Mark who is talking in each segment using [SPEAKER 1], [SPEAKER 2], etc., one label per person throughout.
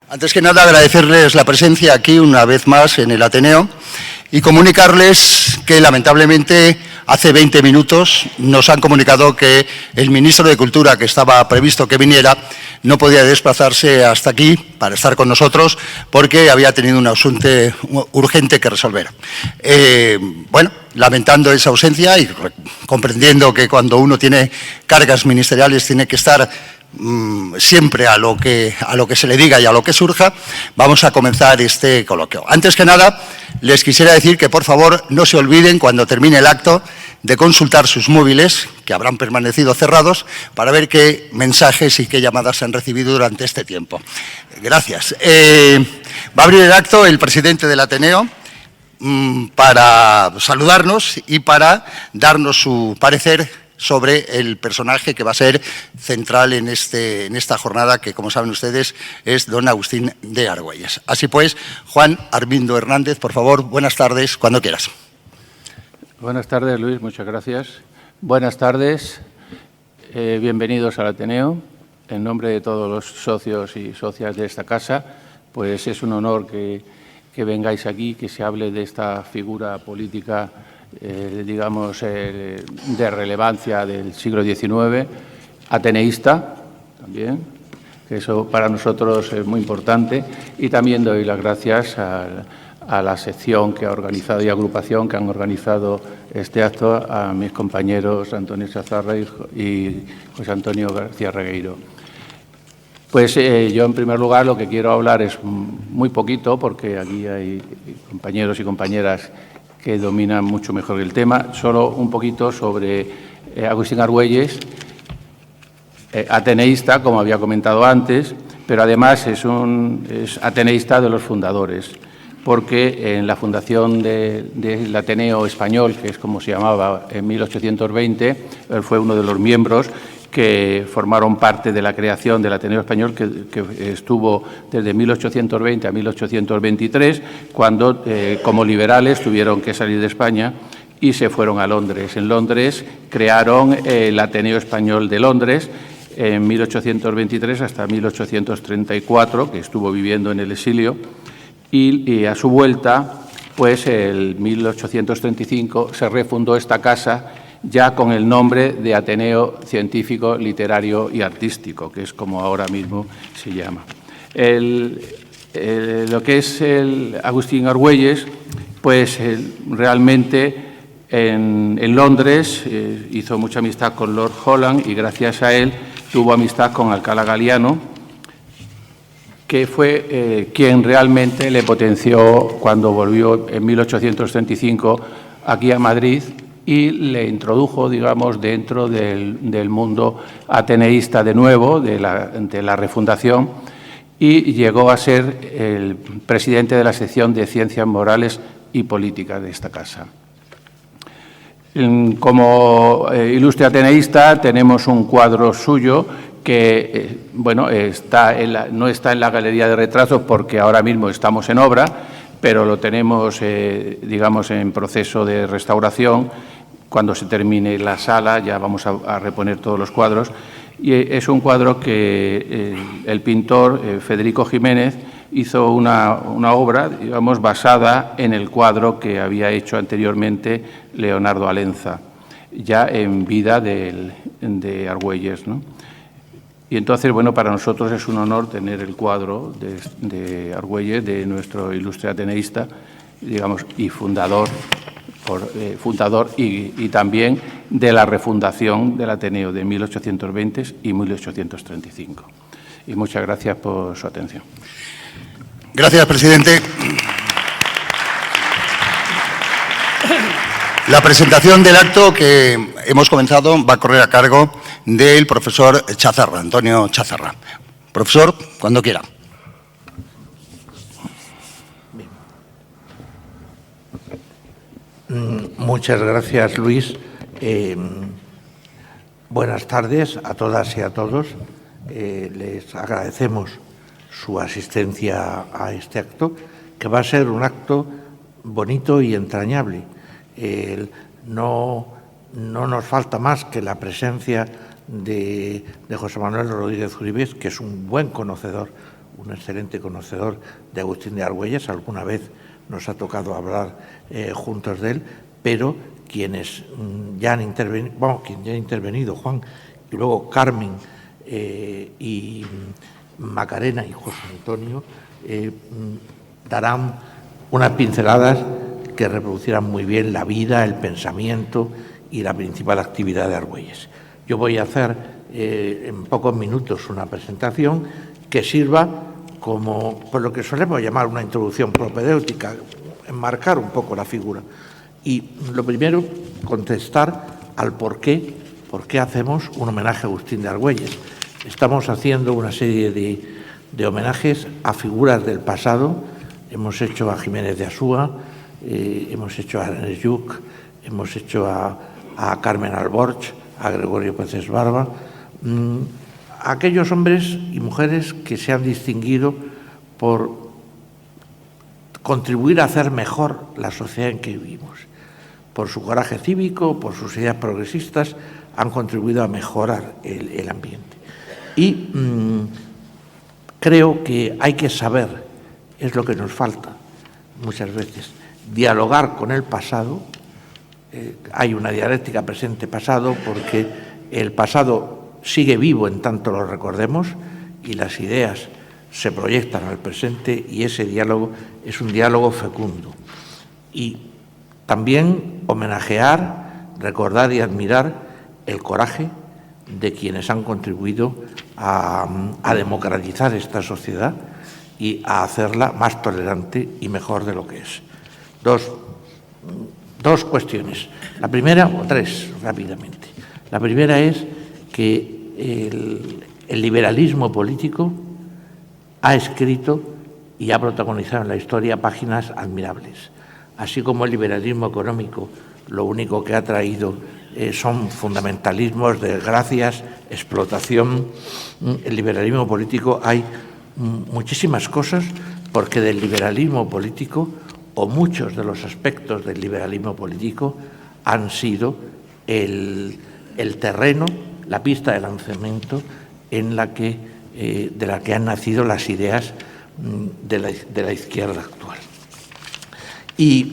[SPEAKER 1] Antes que nada, agradecerles la presencia aquí una vez más en el Ateneo y comunicarles que, lamentablemente, hace 20 minutos nos han comunicado que el ministro de Cultura, que estaba previsto que viniera, no podía desplazarse hasta aquí para estar con nosotros porque había tenido un asunto urgente que resolver. Bueno, lamentando esa ausencia y comprendiendo que cuando uno tiene cargas ministeriales tiene que estar siempre a lo que se le diga y a lo que surja, vamos a comenzar este coloquio. Antes que nada, les quisiera decir que, por favor, no se olviden, cuando termine el acto, de consultar sus móviles, que habrán permanecido cerrados, para ver qué mensajes y qué llamadas han recibido durante este tiempo. Gracias. Va a abrir el acto el presidente del Ateneo para saludarnos y para darnos su parecer sobre el personaje que va a ser central en esta jornada, que, como saben ustedes, es don Agustín de Argüelles. Así pues, Juan Armindo Hernández, por favor, buenas tardes, cuando quieras.
[SPEAKER 2] Buenas tardes, Luis, muchas gracias. Buenas tardes, bienvenidos al Ateneo. En nombre de todos los socios y socias de esta casa, pues es un honor que vengáis aquí, que se hable de esta figura política digamos, de relevancia del siglo XIX, ateneísta también, que eso para nosotros es muy importante, y también doy las gracias a la sección que ha organizado y agrupación que han organizado este acto, a mis compañeros Antonio Chazarra y José Antonio García Regueiro. Pues yo, en primer lugar, lo que quiero hablar es muy poquito, porque aquí hay compañeros y compañeras que dominan mucho mejor el tema. Solo un poquito sobre Agustín Argüelles, ateneísta, como había comentado antes, pero además es ateneísta de los fundadores, porque en la fundación del Ateneo Español, que es como se llamaba en 1820, él fue uno de los miembros que formaron parte de la creación del Ateneo Español, que estuvo desde 1820 a 1823, cuando, como liberales, tuvieron que salir de España y se fueron a Londres. En Londres crearon el Ateneo Español de Londres en 1823 hasta 1834, que estuvo viviendo en el exilio, y a su vuelta, pues en 1835, se refundó esta casa, ya con el nombre de Ateneo Científico, Literario y Artístico, que es como ahora mismo se llama. Lo que es el Agustín Argüelles, pues realmente en Londres hizo mucha amistad con Lord Holland y gracias a él tuvo amistad con Alcalá Galiano, que fue quien realmente le potenció cuando volvió en 1835 aquí a Madrid y le introdujo, digamos, dentro del mundo ateneísta de nuevo, de la refundación, y llegó a ser el presidente de la sección de Ciencias Morales y Políticas de esta casa. Como ilustre ateneísta tenemos un cuadro suyo que bueno, no está en la galería de retratos porque ahora mismo estamos en obra, pero lo tenemos, digamos, en proceso de restauración. Cuando se termine la sala ya vamos a reponer todos los cuadros. Y es un cuadro que el pintor Federico Jiménez hizo una obra, digamos, basada en el cuadro que había hecho anteriormente Leonardo Alenza, ya en vida de Argüelles, ¿no? Y entonces, bueno, para nosotros es un honor tener el cuadro de Argüelles, de nuestro ilustre ateneísta, digamos, y fundador y también de la refundación del Ateneo de 1820 y 1835. Y muchas gracias por su atención.
[SPEAKER 1] Gracias, presidente. La presentación del acto que hemos comenzado va a correr a cargo del profesor Chazarra, Antonio Chazarra. Profesor, cuando quiera.
[SPEAKER 3] Muchas gracias, Luis. Buenas tardes a todas y a todos. Les agradecemos su asistencia a este acto, que va a ser un acto bonito y entrañable. No nos falta más que la presencia de José Manuel Rodríguez Uribes, que es un buen conocedor un excelente conocedor de Agustín de Argüelles. Alguna vez nos ha tocado hablar juntos de él, pero quienes ya han intervenido, Juan, y luego Carmen y Macarena y José Antonio, darán unas pinceladas que reproducirán muy bien la vida, el pensamiento y la principal actividad de Argüelles. Yo voy a hacer en pocos minutos una presentación que sirva como, por lo que solemos llamar una introducción propedéutica, enmarcar un poco la figura. Y lo primero, contestar al por qué hacemos un homenaje a Agustín de Argüelles. Estamos haciendo una serie de homenajes a figuras del pasado. Hemos hecho a Jiménez de Asúa, hemos hecho a Ernest Lluch, hemos hecho a Carmen Alborch, a Gregorio Peces Barba, aquellos hombres y mujeres que se han distinguido por contribuir a hacer mejor la sociedad en que vivimos. Por su coraje cívico, por sus ideas progresistas, han contribuido a mejorar el ambiente. Y creo que hay que saber, es lo que nos falta muchas veces, dialogar con el pasado. Hay una dialéctica presente-pasado porque el pasado sigue vivo en tanto lo recordemos y las ideas se proyectan al presente, y ese diálogo es un diálogo fecundo. Y también homenajear, recordar y admirar el coraje de quienes han contribuido a democratizar esta sociedad y a hacerla más tolerante y mejor de lo que es. Dos cuestiones. La primera, o tres rápidamente. La primera es que el liberalismo político ha escrito y ha protagonizado en la historia páginas admirables. Así como el liberalismo económico lo único que ha traído son fundamentalismos, desgracias, explotación. El liberalismo político hay muchísimas cosas, porque del liberalismo político, o muchos de los aspectos del liberalismo político, han sido el terreno, la pista de lanzamiento de la que han nacido las ideas de la izquierda actual. Y,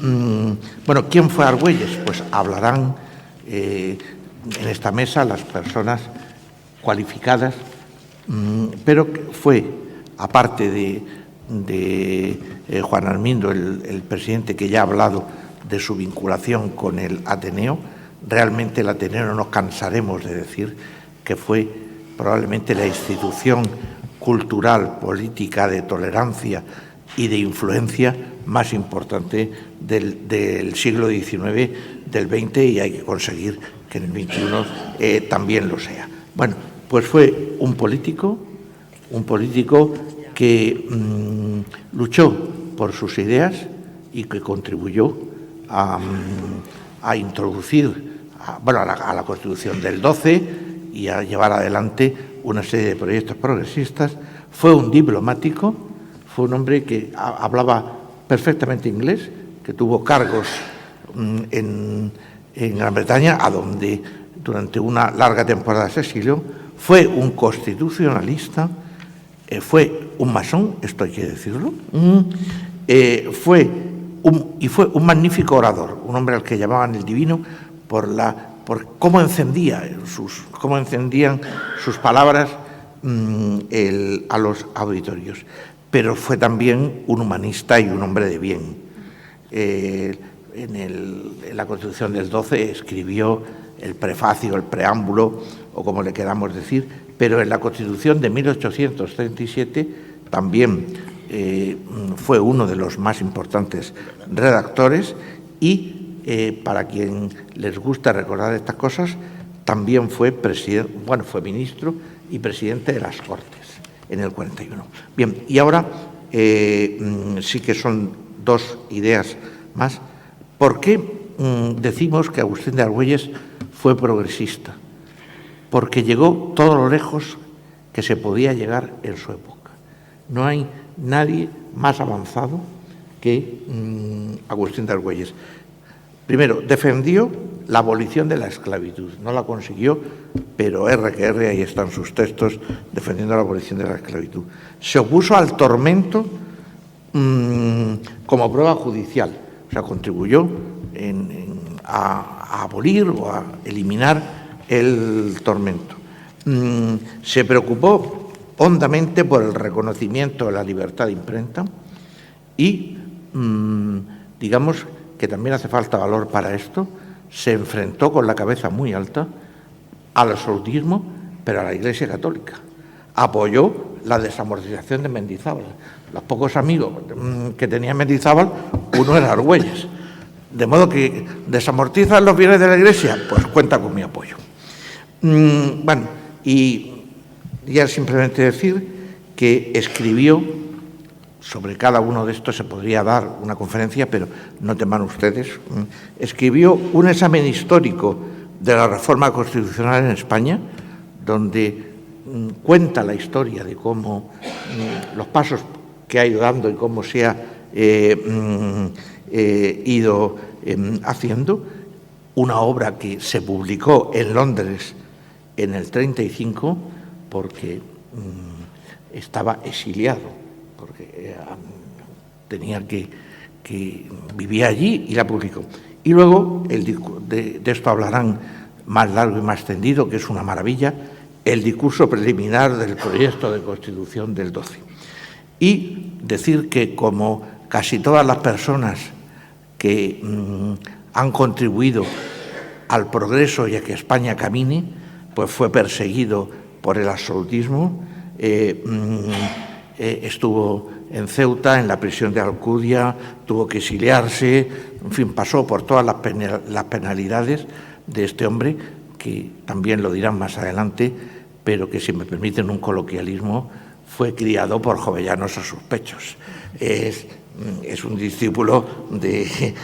[SPEAKER 3] bueno, ¿quién fue Argüelles? Pues hablarán en esta mesa las personas cualificadas, pero fue, aparte de Juan Armindo, el presidente, que ya ha hablado de su vinculación con el Ateneo, realmente el Ateneo, no nos cansaremos de decir que fue probablemente la institución cultural, política, de tolerancia y de influencia más importante del siglo XIX, del XX, y hay que conseguir que en el XXI también lo sea. Bueno, pues fue un político que luchó por sus ideas y que contribuyó a introducir a la Constitución del 12 y a llevar adelante una serie de proyectos progresistas. Fue un diplomático, fue un hombre que hablaba perfectamente inglés, que tuvo cargos en Gran Bretaña, a donde durante una larga temporada se exilió. Fue un constitucionalista, fue un masón, esto hay que decirlo, fue un magnífico orador, un hombre al que llamaban el divino por cómo encendían sus palabras a los auditorios. Pero fue también un humanista y un hombre de bien. En la Constitución del 12 escribió el prefacio, el preámbulo, o como le queramos decir, pero en la Constitución de 1837 también fue uno de los más importantes redactores, y para quien les gusta recordar estas cosas, también fue ministro y presidente de las Cortes en el 41. Bien, y ahora sí que son dos ideas más. ¿Por qué decimos que Agustín de Argüelles fue progresista? Porque llegó todo lo lejos que se podía llegar en su época. No hay nadie más avanzado que Agustín de Argüelles. Primero, defendió la abolición de la esclavitud. No la consiguió, pero R, ahí están sus textos defendiendo la abolición de la esclavitud. Se opuso al tormento como prueba judicial, o sea, contribuyó a abolir o a eliminar el tormento. Se preocupó hondamente por el reconocimiento de la libertad de imprenta y, digamos que también hace falta valor para esto, se enfrentó con la cabeza muy alta al absolutismo, pero a la Iglesia Católica. Apoyó la desamortización de Mendizábal. Los pocos amigos que tenía Mendizábal, uno era Argüelles. De modo que desamortizan los bienes de la Iglesia, pues cuenta con mi apoyo. Bueno, y ya simplemente decir que escribió, sobre cada uno de estos se podría dar una conferencia, pero no teman ustedes, escribió un examen histórico de la reforma constitucional en España, donde cuenta la historia de cómo los pasos que ha ido dando y cómo se ha ido haciendo, una obra que se publicó en Londres en el 35 porque estaba exiliado, porque tenía que vivía allí y la publicó. Y luego, de esto hablarán más largo y más tendido, que es una maravilla, el discurso preliminar del proyecto de Constitución del 12. Y decir que, como casi todas las personas que han contribuido al progreso y a que España camine, pues fue perseguido por el absolutismo, estuvo en Ceuta, en la prisión de Alcudia, tuvo que exiliarse, en fin, pasó por todas las penalidades de este hombre, que también lo dirán más adelante, pero que, si me permiten un coloquialismo, fue criado por jovellanos a sus pechos. Es un discípulo del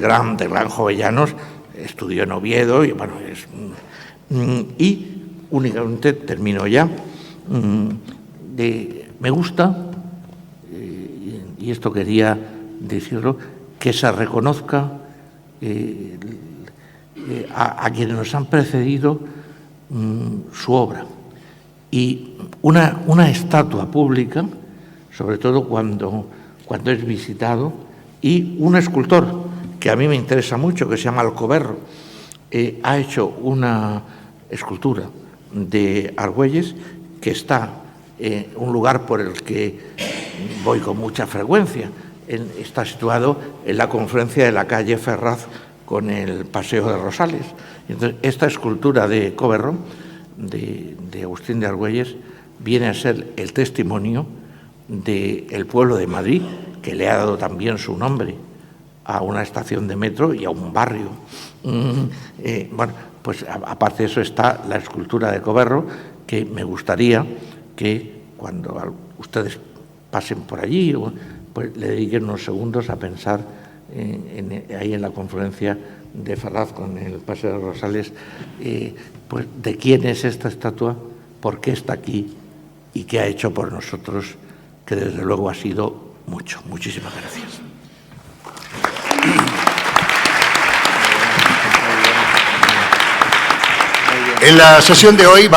[SPEAKER 3] gran Jovellanos, estudió en Oviedo y, bueno, y únicamente, termino ya, me gusta, y esto quería decirlo, que se reconozca a quienes nos han precedido su obra. Y una estatua pública, sobre todo cuando es visitado, y un escultor que a mí me interesa mucho, que se llama Alcoberro, ha hecho una escultura de Argüelles que está en un lugar por el que voy con mucha frecuencia. Está situado en la confluencia de la calle Ferraz con el Paseo de Rosales. Entonces, esta escultura de Coberro, de Agustín de Argüelles, viene a ser el testimonio del pueblo de Madrid, que le ha dado también su nombre a una estación de metro y a un barrio. Bueno, pues aparte de eso está la escultura de Coberro, que me gustaría que cuando ustedes pasen por allí, pues le dediquen unos segundos a pensar ahí en la confluencia de Ferraz con el Paseo de Rosales, pues de quién es esta estatua, por qué está aquí y qué ha hecho por nosotros, que desde luego ha sido mucho. Muchísimas gracias.
[SPEAKER 1] En la sesión de hoy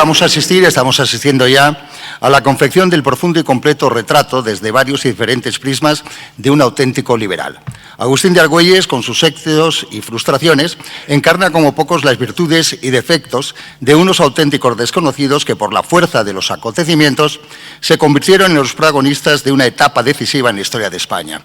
[SPEAKER 1] estamos asistiendo ya a la confección del profundo y completo retrato, desde varios y diferentes prismas, de un auténtico liberal. Agustín de Argüelles, con sus éxitos y frustraciones, encarna como pocos las virtudes y defectos de unos auténticos desconocidos que, por la fuerza de los acontecimientos, se convirtieron en los protagonistas de una etapa decisiva en la historia de España.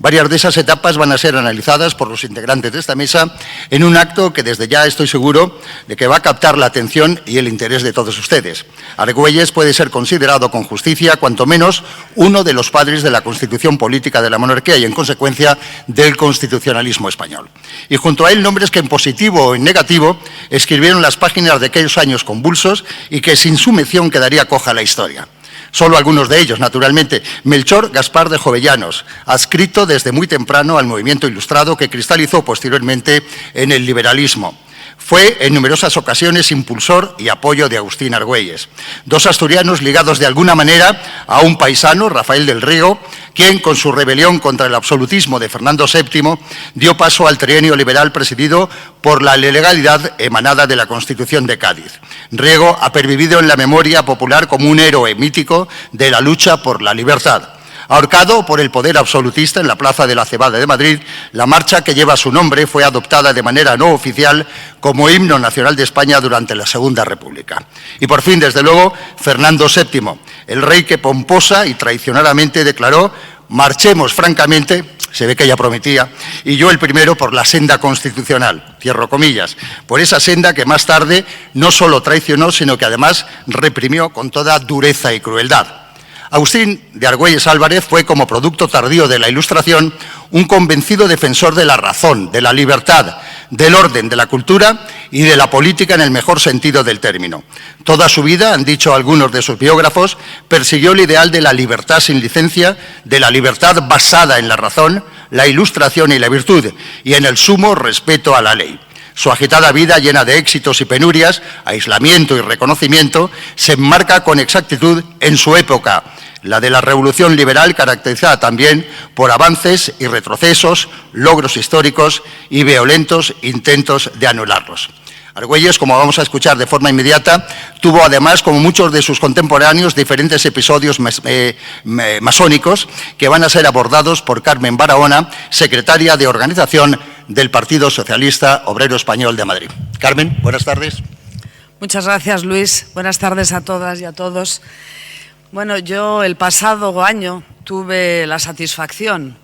[SPEAKER 1] Varias de esas etapas van a ser analizadas por los integrantes de esta mesa en un acto que desde ya estoy seguro de que va a captar la atención y el interés de todos ustedes. Argüelles puede ser considerado con justicia, cuanto menos, uno de los padres de la constitución política de la monarquía y, en consecuencia, del constitucionalismo español. Y junto a él, nombres que en positivo o en negativo escribieron las páginas de aquellos años convulsos y que sin su mención quedaría coja la historia. Solo algunos de ellos, naturalmente. Melchor Gaspar de Jovellanos, adscrito desde muy temprano al movimiento ilustrado que cristalizó posteriormente en el liberalismo. Fue en numerosas ocasiones impulsor y apoyo de Agustín Argüelles, dos asturianos ligados de alguna manera a un paisano, Rafael del Riego, quien con su rebelión contra el absolutismo de Fernando VII dio paso al trienio liberal presidido por la legalidad emanada de la Constitución de Cádiz. Riego ha pervivido en la memoria popular como un héroe mítico de la lucha por la libertad. Ahorcado por el poder absolutista en la Plaza de la Cebada de Madrid, la marcha que lleva su nombre fue adoptada de manera no oficial como himno nacional de España durante la Segunda República. Y por fin, desde luego, Fernando VII, el rey que pomposa y traicioneramente declaró: marchemos francamente, se ve que ella prometía, y yo el primero, por la senda constitucional, cierro comillas, por esa senda que más tarde no solo traicionó, sino que además reprimió con toda dureza y crueldad. Agustín de Argüelles Álvarez fue, como producto tardío de la Ilustración, un convencido defensor de la razón, de la libertad, del orden, de la cultura y de la política en el mejor sentido del término. Toda su vida, han dicho algunos de sus biógrafos, persiguió el ideal de la libertad sin licencia, de la libertad basada en la razón, la ilustración y la virtud, y en el sumo respeto a la ley. Su agitada vida, llena de éxitos y penurias, aislamiento y reconocimiento, se enmarca con exactitud en su época, la de la Revolución Liberal, caracterizada también por avances y retrocesos, logros históricos y violentos intentos de anularlos. Argüelles, como vamos a escuchar de forma inmediata, tuvo además, como muchos de sus contemporáneos, diferentes episodios masónicos que van a ser abordados por Carmen Barahona, secretaria de Organización del Partido Socialista Obrero Español de Madrid. Carmen, buenas tardes.
[SPEAKER 4] Muchas gracias, Luis. Buenas tardes a todas y a todos. Bueno, yo el pasado año tuve la satisfacción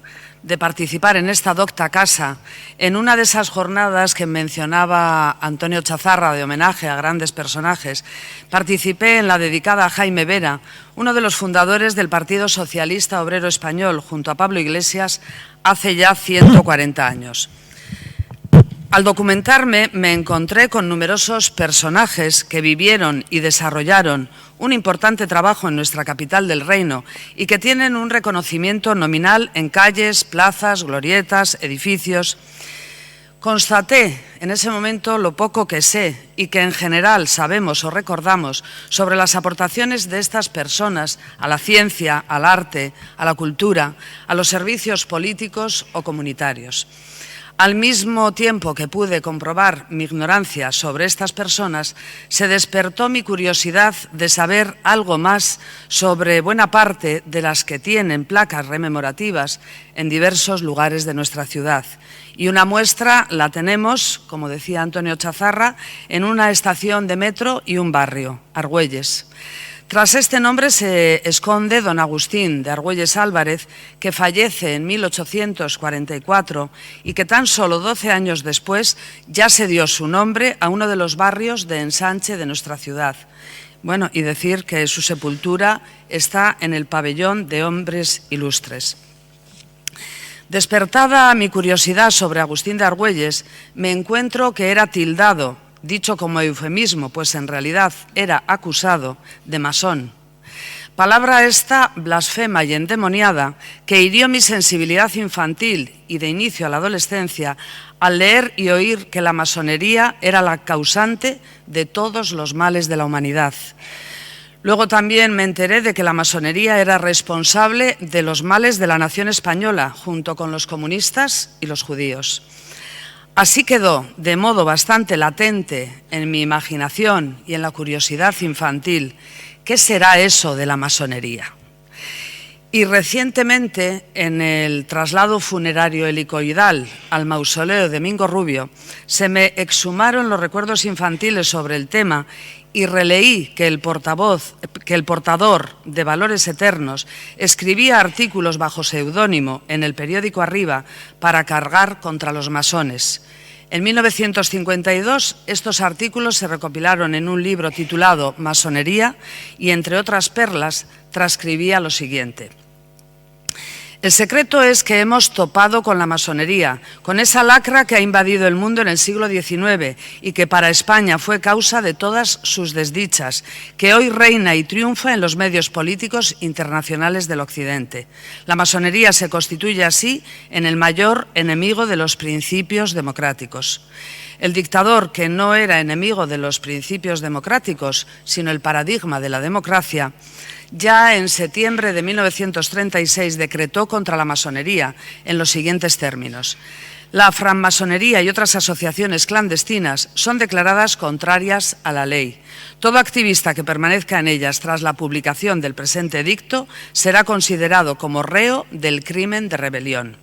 [SPEAKER 4] de participar en esta docta casa en una de esas jornadas que mencionaba Antonio Chazarra de homenaje a grandes personajes. Participé en la dedicada a Jaime Vera, uno de los fundadores del Partido Socialista Obrero Español, junto a Pablo Iglesias, hace ya 140 años. Al documentarme me encontré con numerosos personajes que vivieron y desarrollaron un importante trabajo en nuestra capital del reino y que tienen un reconocimiento nominal en calles, plazas, glorietas, edificios. Constaté en ese momento lo poco que sé y que en general sabemos o recordamos sobre las aportaciones de estas personas a la ciencia, al arte, a la cultura, a los servicios políticos o comunitarios. Al mismo tiempo que pude comprobar mi ignorancia sobre estas personas, se despertó mi curiosidad de saber algo más sobre buena parte de las que tienen placas rememorativas en diversos lugares de nuestra ciudad. Y una muestra la tenemos, como decía Antonio Chazarra, en una estación de metro y un barrio, Argüelles. Tras este nombre se esconde don Agustín de Argüelles Álvarez, que fallece en 1844 y que tan solo 12 años después ya se dio su nombre a uno de los barrios de ensanche de nuestra ciudad. Bueno, y decir que su sepultura está en el pabellón de hombres ilustres. Despertada mi curiosidad sobre Agustín de Argüelles, me encuentro que era tildado, dicho como eufemismo, pues en realidad era acusado de masón. Palabra esta blasfema y endemoniada que hirió mi sensibilidad infantil y de inicio a la adolescencia al leer y oír que la masonería era la causante de todos los males de la humanidad. Luego también me enteré de que la masonería era responsable de los males de la nación española, junto con los comunistas y los judíos. Así quedó de modo bastante latente en mi imaginación y en la curiosidad infantil, ¿qué será eso de la masonería? Y recientemente, en el traslado funerario helicoidal al mausoleo de Mingo Rubio, se me exhumaron los recuerdos infantiles sobre el tema y releí que el portador de Valores Eternos escribía artículos bajo seudónimo en el periódico Arriba para cargar contra los masones. En 1952 estos artículos se recopilaron en un libro titulado Masonería y, entre otras perlas, transcribía lo siguiente. El secreto es que hemos topado con la masonería, con esa lacra que ha invadido el mundo en el siglo XIX y que para España fue causa de todas sus desdichas, que hoy reina y triunfa en los medios políticos internacionales del Occidente. La masonería se constituye así en el mayor enemigo de los principios democráticos. El dictador, que no era enemigo de los principios democráticos, sino el paradigma de la democracia, ya en septiembre de 1936 decretó contra la masonería en los siguientes términos. La francmasonería y otras asociaciones clandestinas son declaradas contrarias a la ley. Todo activista que permanezca en ellas tras la publicación del presente edicto será considerado como reo del crimen de rebelión.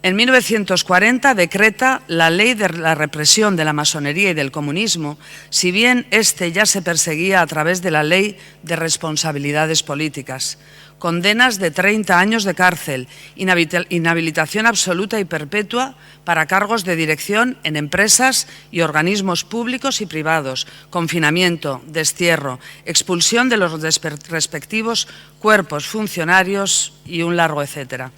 [SPEAKER 4] En 1940 decreta la Ley de la Represión de la Masonería y del Comunismo, si bien este ya se perseguía a través de la Ley de Responsabilidades Políticas. Condenas de 30 años de cárcel, inhabilitación absoluta y perpetua para cargos de dirección en empresas y organismos públicos y privados, confinamiento, destierro, expulsión de los respectivos cuerpos funcionarios y un largo etcétera.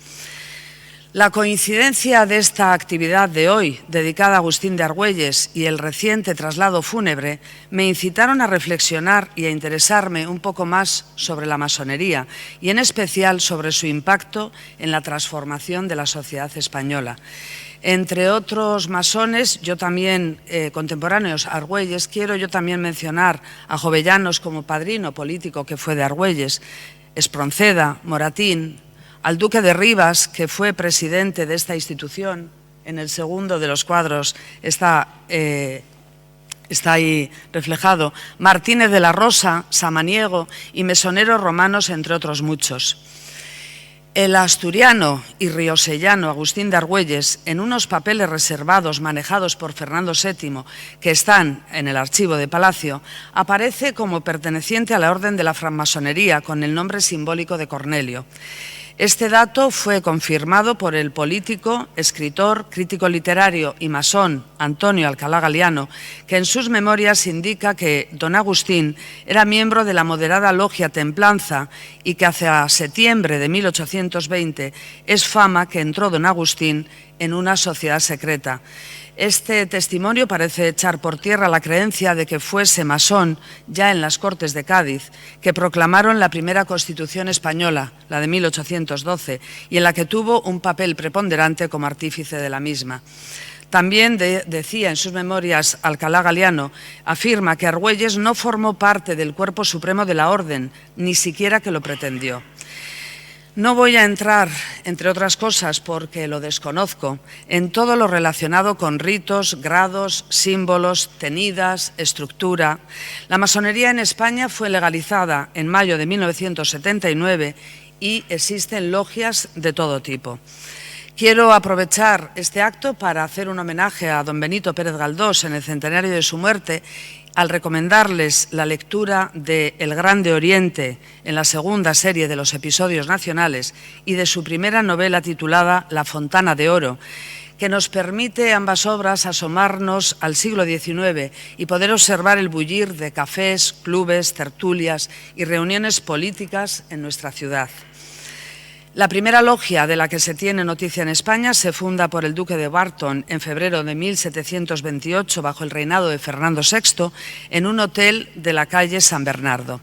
[SPEAKER 4] La coincidencia de esta actividad de hoy, dedicada a Agustín de Argüelles, y el reciente traslado fúnebre, me incitaron a reflexionar y a interesarme un poco más sobre la masonería y en especial sobre su impacto en la transformación de la sociedad española. Entre otros masones, yo también, contemporáneos a Argüelles, quiero yo también mencionar a Jovellanos como padrino político que fue de Argüelles, Espronceda, Moratín, al duque de Rivas, que fue presidente de esta institución, en el segundo de los cuadros está ahí reflejado, Martínez de la Rosa, Samaniego y mesoneros romanos, entre otros muchos. El asturiano y riosellano Agustín de Argüelles, en unos papeles reservados manejados por Fernando VII, que están en el archivo de Palacio, aparece como perteneciente a la orden de la francmasonería con el nombre simbólico de Cornelio. Este dato fue confirmado por el político, escritor, crítico literario y masón Antonio Alcalá Galiano, que en sus memorias indica que don Agustín era miembro de la moderada logia Templanza y que hacia septiembre de 1820 es fama que entró don Agustín en una sociedad secreta. Este testimonio parece echar por tierra la creencia de que fuese masón ya en las Cortes de Cádiz, que proclamaron la primera Constitución española, la de 1812, y en la que tuvo un papel preponderante como artífice de la misma. También decía en sus memorias Alcalá Galiano, afirma que Argüelles no formó parte del cuerpo supremo de la orden, ni siquiera que lo pretendió. No voy a entrar, entre otras cosas, porque lo desconozco, en todo lo relacionado con ritos, grados, símbolos, tenidas, estructura. La masonería en España fue legalizada en mayo de 1979 y existen logias de todo tipo. Quiero aprovechar este acto para hacer un homenaje a don Benito Pérez Galdós en el centenario de su muerte, al recomendarles la lectura de El Grande Oriente en la segunda serie de los episodios nacionales y de su primera novela titulada La Fontana de Oro, que nos permite ambas obras asomarnos al siglo XIX y poder observar el bullir de cafés, clubes, tertulias y reuniones políticas en nuestra ciudad. La primera logia de la que se tiene noticia en España se funda por el duque de Barton en febrero de 1728 bajo el reinado de Fernando VI en un hotel de la calle San Bernardo.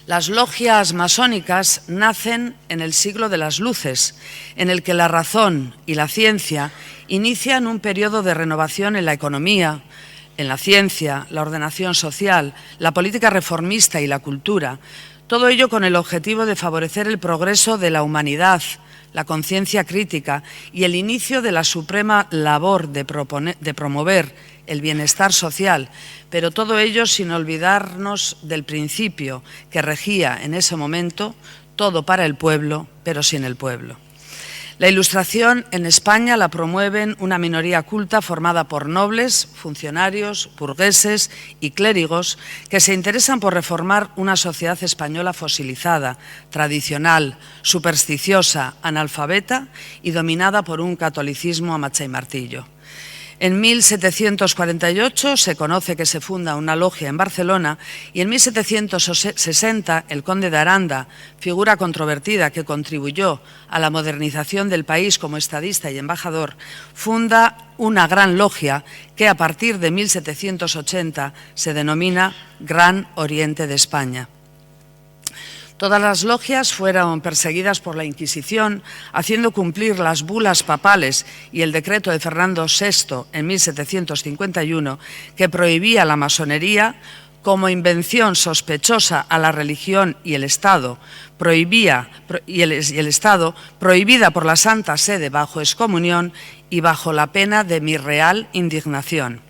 [SPEAKER 4] Las logias masónicas nacen en el siglo de las luces, en el que la razón y la ciencia inician un periodo de renovación en la economía, en la ciencia, la ordenación social, la política reformista y la cultura. Todo ello con el objetivo de favorecer el progreso de la humanidad, la conciencia crítica y el inicio de la suprema labor de promover el bienestar social, pero todo ello sin olvidarnos del principio que regía en ese momento: todo para el pueblo, pero sin el pueblo. La Ilustración en España la promueven una minoría culta formada por nobles, funcionarios, burgueses y clérigos que se interesan por reformar una sociedad española fosilizada, tradicional, supersticiosa, analfabeta y dominada por un catolicismo a macha y martillo. En 1748 se conoce que se funda una logia en Barcelona y en 1760 el conde de Aranda, figura controvertida que contribuyó a la modernización del país como estadista y embajador, funda una gran logia que a partir de 1780 se denomina Gran Oriente de España. Todas las logias fueron perseguidas por la Inquisición, haciendo cumplir las bulas papales y el decreto de Fernando VI en 1751, que prohibía la masonería como invención sospechosa a la religión y el Estado, prohibida por la Santa Sede bajo excomunión y bajo la pena de mi real indignación.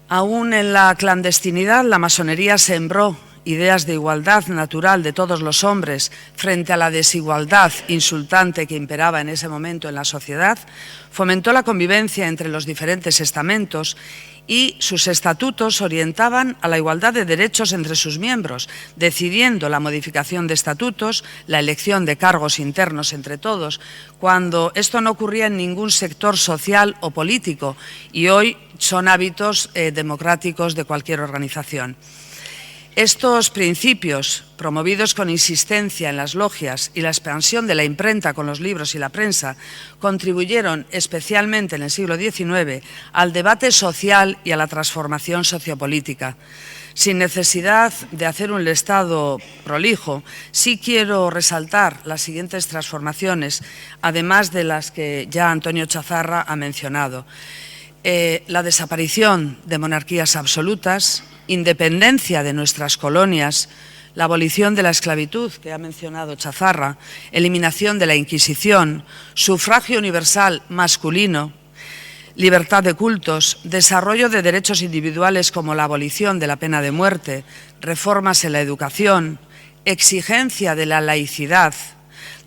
[SPEAKER 4] Aún en la clandestinidad, la masonería sembró ideas de igualdad natural de todos los hombres frente a la desigualdad insultante que imperaba en ese momento en la sociedad, fomentó la convivencia entre los diferentes estamentos y sus estatutos orientaban a la igualdad de derechos entre sus miembros, decidiendo la modificación de estatutos, la elección de cargos internos entre todos, cuando esto no ocurría en ningún sector social o político y hoy son hábitos democráticos de cualquier organización. Estos principios, promovidos con insistencia en las logias y la expansión de la imprenta con los libros y la prensa, contribuyeron especialmente en el siglo XIX al debate social y a la transformación sociopolítica. Sin necesidad de hacer un listado prolijo, sí quiero resaltar las siguientes transformaciones, además de las que ya Antonio Chazarra ha mencionado. La desaparición de monarquías absolutas, independencia de nuestras colonias, la abolición de la esclavitud, que ha mencionado Chazarra, eliminación de la Inquisición, sufragio universal masculino, libertad de cultos, desarrollo de derechos individuales como la abolición de la pena de muerte, reformas en la educación, exigencia de la laicidad,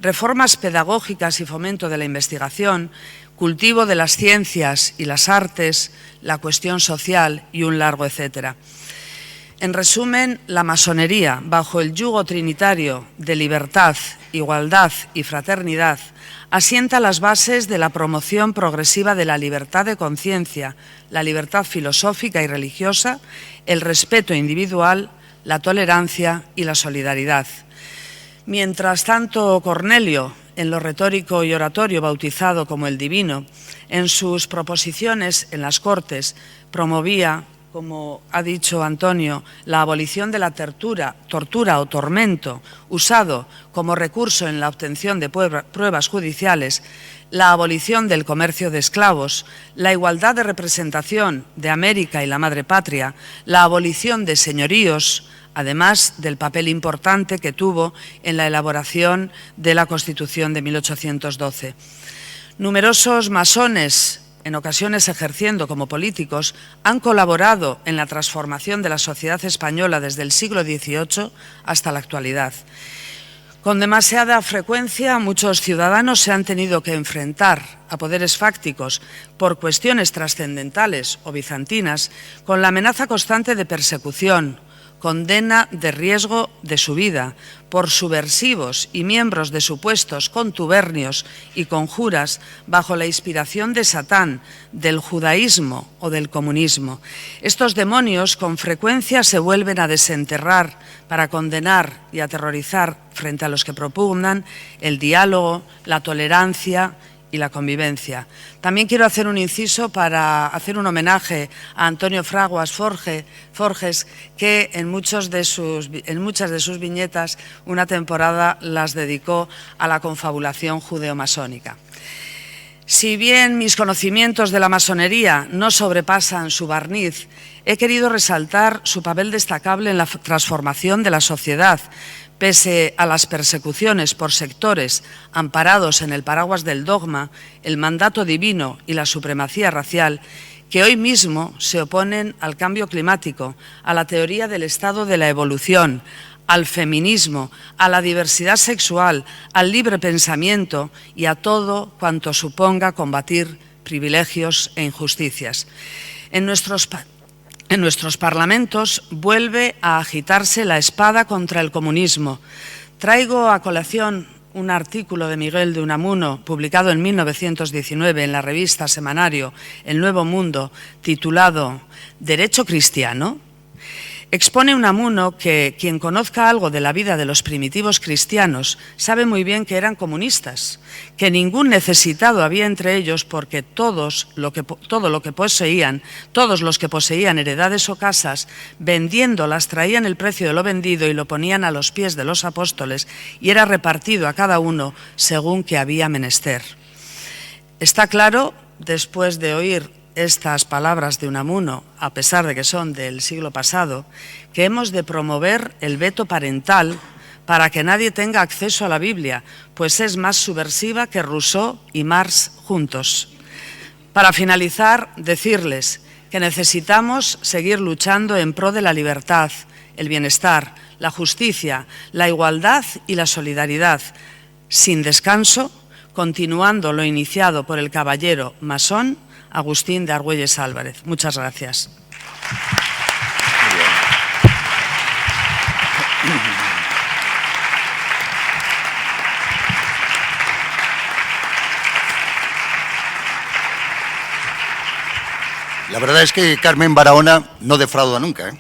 [SPEAKER 4] reformas pedagógicas y fomento de la investigación, cultivo de las ciencias y las artes, la cuestión social y un largo etcétera. En resumen, la masonería, bajo el yugo trinitario de libertad, igualdad y fraternidad, asienta las bases de la promoción progresiva de la libertad de conciencia, la libertad filosófica y religiosa, el respeto individual, la tolerancia y la solidaridad. Mientras tanto, Cornelio, en lo retórico y oratorio bautizado como el divino, en sus proposiciones en las Cortes promovía, como ha dicho Antonio, la abolición de la tortura o tormento usado como recurso en la obtención de pruebas judiciales, la abolición del comercio de esclavos, la igualdad de representación de América y la madre patria, la abolición de señoríos, además del papel importante que tuvo en la elaboración de la Constitución de 1812. Numerosos masones, en ocasiones ejerciendo como políticos, han colaborado en la transformación de la sociedad española desde el siglo XVIII hasta la actualidad. Con demasiada frecuencia, muchos ciudadanos se han tenido que enfrentar a poderes fácticos por cuestiones trascendentales o bizantinas, con la amenaza constante de persecución, condena de riesgo de su vida por subversivos y miembros de supuestos contubernios y conjuras bajo la inspiración de Satán, del judaísmo o del comunismo. Estos demonios con frecuencia se vuelven a desenterrar para condenar y aterrorizar frente a los que propugnan el diálogo, la tolerancia y la convivencia. También quiero hacer un inciso para hacer un homenaje a Antonio Fraguas Forges, que en muchas de sus viñetas una temporada las dedicó a la confabulación judeo-masónica. Si bien mis conocimientos de la masonería no sobrepasan su barniz, he querido resaltar su papel destacable en la transformación de la sociedad, pese a las persecuciones por sectores amparados en el paraguas del dogma, el mandato divino y la supremacía racial, que hoy mismo se oponen al cambio climático, a la teoría del estado de la evolución, al feminismo, a la diversidad sexual, al libre pensamiento y a todo cuanto suponga combatir privilegios e injusticias. En nuestros parlamentos vuelve a agitarse la espada contra el comunismo. Traigo a colación un artículo de Miguel de Unamuno publicado en 1919 en la revista semanario El Nuevo Mundo, titulado Derecho Cristiano, expone Unamuno que quien conozca algo de la vida de los primitivos cristianos sabe muy bien que eran comunistas, que ningún necesitado había entre ellos porque todos los que poseían heredades o casas, vendiéndolas traían el precio de lo vendido y lo ponían a los pies de los apóstoles y era repartido a cada uno según que había menester. Está claro, después de oír estas palabras de Unamuno, a pesar de que son del siglo pasado, que hemos de promover el veto parental para que nadie tenga acceso a la Biblia, pues es más subversiva que Rousseau y Marx juntos. Para finalizar, decirles que necesitamos seguir luchando en pro de la libertad, el bienestar, la justicia, la igualdad y la solidaridad, sin descanso, continuando lo iniciado por el caballero masón Agustín de Argüelles Álvarez. Muchas gracias.
[SPEAKER 1] La verdad es que Carmen Barahona no defrauda nunca, ¿eh?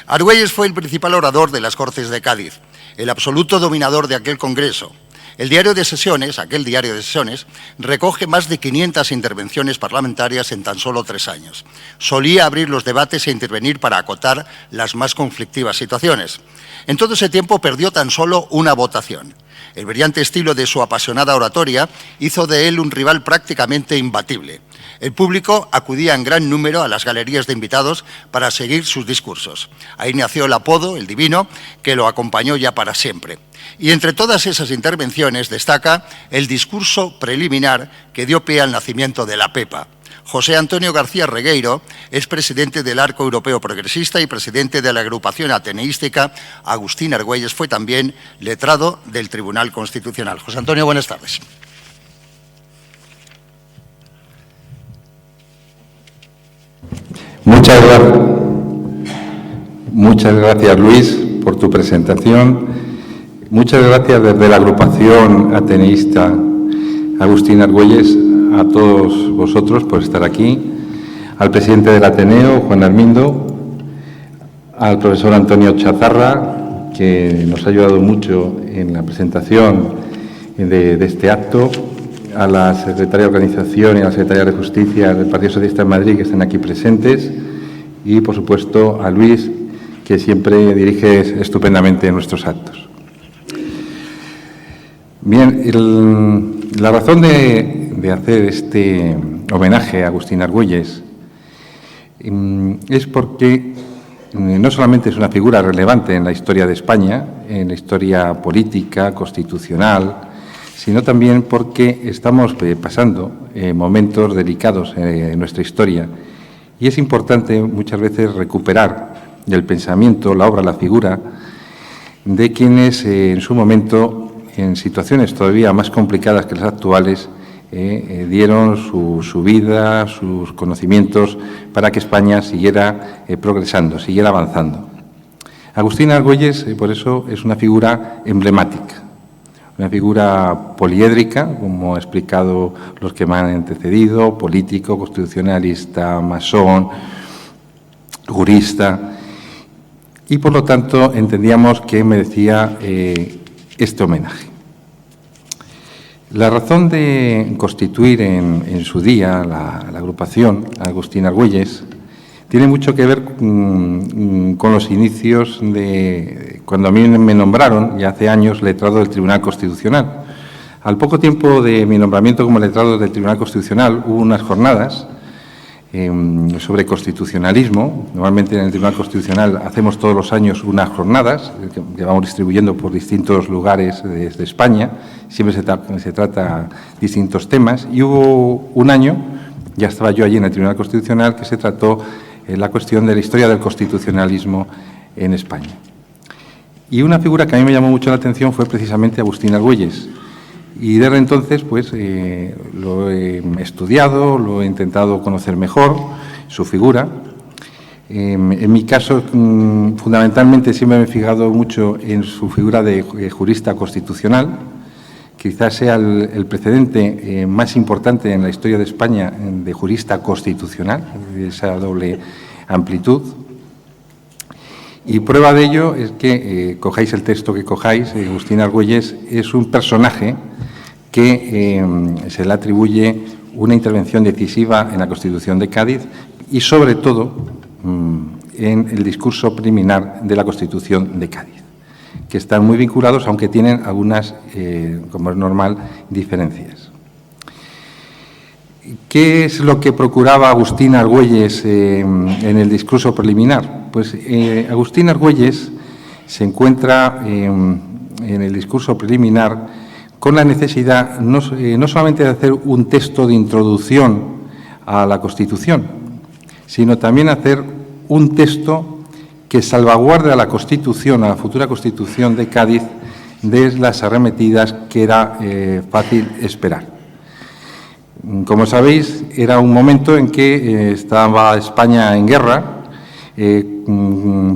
[SPEAKER 1] Argüelles fue el principal orador de las Cortes de Cádiz, el absoluto dominador de aquel congreso. El diario de sesiones, aquel diario de sesiones, recoge más de 500 intervenciones parlamentarias en tan solo 3 años. Solía abrir los debates e intervenir para acotar las más conflictivas situaciones. En todo ese tiempo perdió tan solo una votación. El brillante estilo de su apasionada oratoria hizo de él un rival prácticamente imbatible. El público acudía en gran número a las galerías de invitados para seguir sus discursos. Ahí nació el apodo, el Divino, que lo acompañó ya para siempre. Y entre todas esas intervenciones destaca el discurso preliminar que dio pie al nacimiento de la PEPA. José Antonio García Regueiro es presidente del Arco Europeo Progresista y presidente de la agrupación ateneística. Agustín Argüelles fue también letrado del Tribunal Constitucional. José Antonio, buenas tardes.
[SPEAKER 5] Muchas gracias, Luis, por tu presentación. Muchas gracias desde la agrupación ateneísta Agustín Argüelles a todos vosotros por estar aquí, al presidente del Ateneo, Juan Armindo, al profesor Antonio Chazarra, que nos ha ayudado mucho en la presentación de este acto, a la secretaria de Organización y a la secretaria de Justicia del Partido Socialista de Madrid, que están aquí presentes, y, por supuesto, a Luis, que siempre dirige estupendamente nuestros actos. Bien, la razón de hacer este homenaje a Agustín Argüelles es porque no solamente es una figura relevante en la historia de España, en la historia política, constitucional, sino también porque estamos pasando momentos delicados en nuestra historia y es importante muchas veces recuperar el pensamiento, la obra, la figura de quienes en su momento, en situaciones todavía más complicadas que las actuales, dieron su vida, sus conocimientos para que España siguiera progresando, siguiera avanzando. Agustín Argüelles, por eso, es una figura emblemática, una figura poliédrica, como ha explicado los que me han antecedido, político, constitucionalista, masón, jurista, y por lo tanto entendíamos que merecía este homenaje. La razón de constituir en su día la agrupación Agustín Argüelles tiene mucho que ver con los inicios de cuando a mí me nombraron, ya hace años, letrado del Tribunal Constitucional. Al poco tiempo de mi nombramiento como letrado del Tribunal Constitucional hubo unas jornadas sobre constitucionalismo. Normalmente en el Tribunal Constitucional hacemos todos los años unas jornadas que vamos distribuyendo por distintos lugares de España. Siempre se trata distintos temas. Y hubo un año, ya estaba yo allí en el Tribunal Constitucional, que se trató la cuestión de la historia del constitucionalismo en España. Y una figura que a mí me llamó mucho la atención fue precisamente Agustín Argüelles. Y desde entonces, pues, lo he estudiado, lo he intentado conocer mejor, su figura. En mi caso, fundamentalmente, siempre me he fijado mucho en su figura de jurista constitucional, quizás sea el precedente más importante en la historia de España de jurista constitucional, de esa doble amplitud. Y prueba de ello es que, cojáis el texto que cojáis, Agustín Argüelles es un personaje que se le atribuye una intervención decisiva en la Constitución de Cádiz y, sobre todo, en el discurso preliminar de la Constitución de Cádiz, que están muy vinculados, aunque tienen algunas, como es normal, diferencias. ¿Qué es lo que procuraba Agustín Argüelles en el discurso preliminar? Pues Agustín Argüelles se encuentra en el discurso preliminar con la necesidad no solamente de hacer un texto de introducción a la Constitución, sino también hacer un texto que salvaguarde a la Constitución, a la futura Constitución de Cádiz, de las arremetidas que era fácil esperar. Como sabéis, era un momento en que estaba España en guerra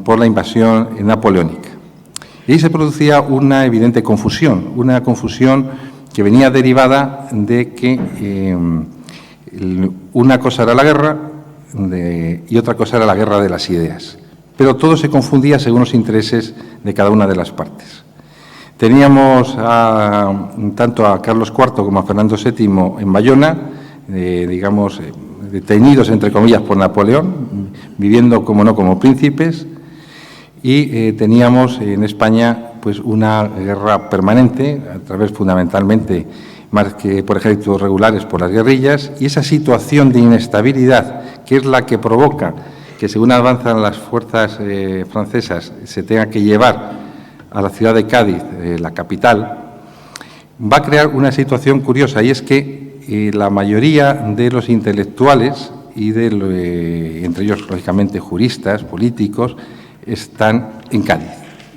[SPEAKER 5] por la invasión napoleónica. Y se producía una evidente confusión, que venía derivada de que una cosa era la guerra y otra cosa era la guerra de las ideas. Pero todo se confundía según los intereses de cada una de las partes. Teníamos tanto a Carlos IV como a Fernando VII en Bayona, digamos, detenidos, entre comillas, por Napoleón, viviendo, como no, como príncipes, y teníamos en España pues una guerra permanente, a través fundamentalmente, más que por ejércitos regulares, por las guerrillas, y esa situación de inestabilidad, que es la que provoca que, según avanzan las fuerzas francesas, se tenga que llevar a la ciudad de Cádiz, la capital, va a crear una situación curiosa, y es que la mayoría de los intelectuales, y entre ellos, lógicamente, juristas, políticos, están en Cádiz.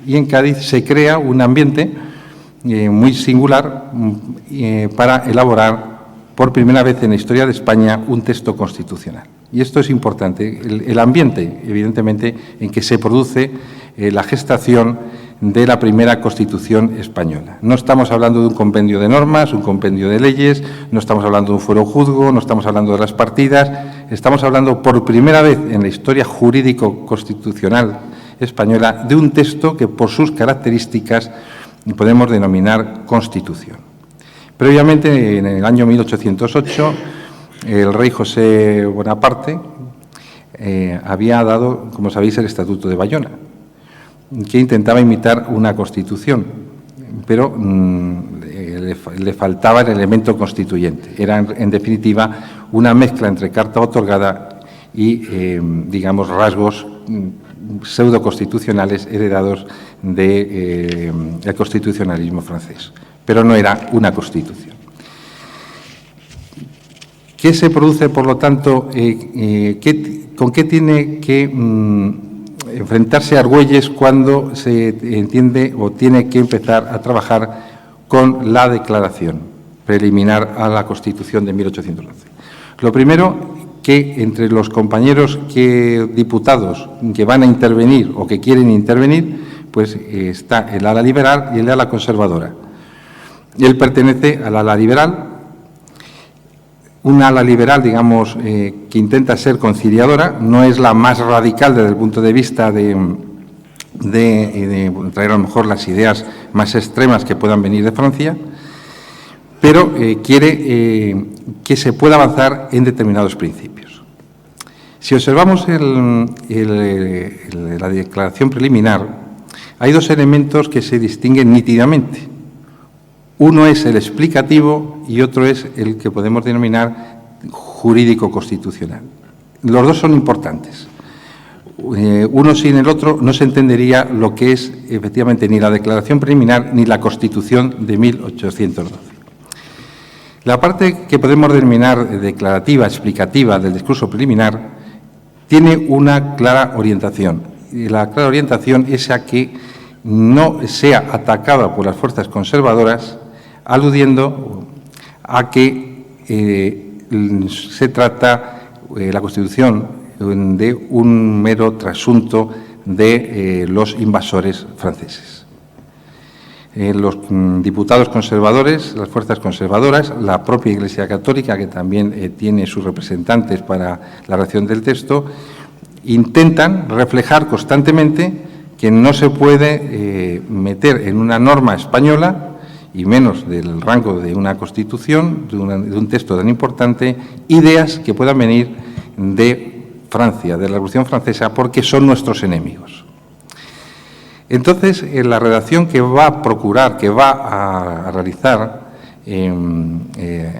[SPEAKER 5] Y en Cádiz se crea un ambiente muy singular para elaborar, por primera vez en la historia de España, un texto constitucional. Y esto es importante, el ambiente, evidentemente, en que se produce la gestación de la primera Constitución española. No estamos hablando de un compendio de normas, un compendio de leyes, no estamos hablando de un fuero juzgo, no estamos hablando de las partidas, estamos hablando por primera vez en la historia jurídico-constitucional española de un texto que, por sus características, podemos denominar Constitución. Previamente, en el año 1808, el rey José Bonaparte había dado, como sabéis, el Estatuto de Bayona, que intentaba imitar una Constitución, pero le faltaba el elemento constituyente. Era, en definitiva, una mezcla entre carta otorgada y, digamos, rasgos pseudo-constitucionales heredados del constitucionalismo francés, pero no era una Constitución. ¿Qué se produce, por lo tanto? ¿Con qué tiene que enfrentarse Argüelles cuando se entiende o tiene que empezar a trabajar con la declaración preliminar a la Constitución de 1811? Lo primero, que entre los compañeros diputados que van a intervenir o que quieren intervenir, pues está el ala liberal y el ala conservadora. Él pertenece al ala liberal, un ala liberal, digamos, que intenta ser conciliadora, no es la más radical desde el punto de vista de traer a lo mejor las ideas más extremas que puedan venir de Francia, pero quiere que se pueda avanzar en determinados principios. Si observamos la declaración preliminar, hay dos elementos que se distinguen nítidamente. Uno es el explicativo y otro es el que podemos denominar jurídico-constitucional. Los dos son importantes. Uno sin el otro no se entendería lo que es, efectivamente, ni la declaración preliminar ni la Constitución de 1812. La parte que podemos denominar declarativa, explicativa del discurso preliminar, tiene una clara orientación. Y la clara orientación es a que no sea atacada por las fuerzas conservadoras, aludiendo a que se trata la Constitución de un mero trasunto de los invasores franceses. los diputados conservadores, las fuerzas conservadoras, la propia Iglesia Católica, que también tiene sus representantes para la redacción del texto, intentan reflejar constantemente que no se puede meter en una norma española, y menos del rango de una Constitución, de un texto tan importante, ideas que puedan venir de Francia, de la Revolución Francesa, porque son nuestros enemigos. Entonces, en la redacción que va a procurar, que va a realizar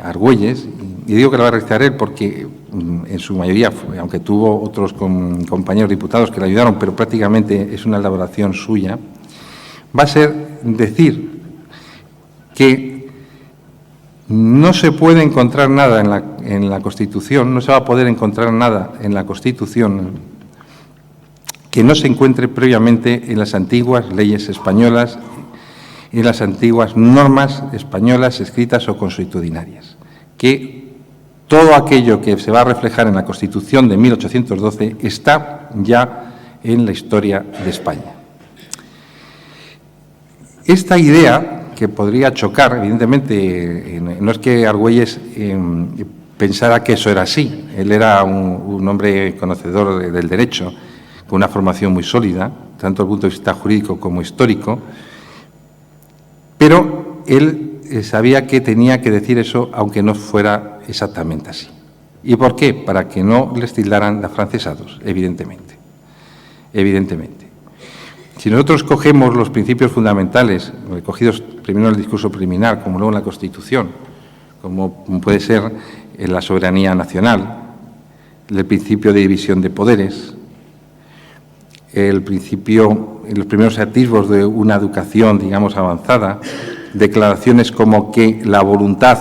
[SPEAKER 5] Argüelles, y digo que lo va a realizar él porque en su mayoría, aunque tuvo otros compañeros diputados que le ayudaron, pero prácticamente es una elaboración suya, va a ser decir que no se puede encontrar nada en la Constitución, no se va a poder encontrar nada en la Constitución que no se encuentre previamente en las antiguas leyes españolas y en las antiguas normas españolas escritas o consuetudinarias. Que todo aquello que se va a reflejar en la Constitución de 1812 está ya en la historia de España. Esta idea, que podría chocar, evidentemente, no es que Argüelles pensara que eso era así. Él era un hombre conocedor del derecho, con una formación muy sólida, tanto desde el punto de vista jurídico como histórico, pero él sabía que tenía que decir eso, aunque no fuera exactamente así. ¿Y por qué? Para que no les tildaran de afrancesados, evidentemente. Evidentemente. Si nosotros cogemos los principios fundamentales, recogidos primero en el discurso preliminar, como luego en la Constitución, como puede ser la soberanía nacional, el principio de división de poderes, el principio, los primeros atisbos de una educación, digamos, avanzada, declaraciones como que la voluntad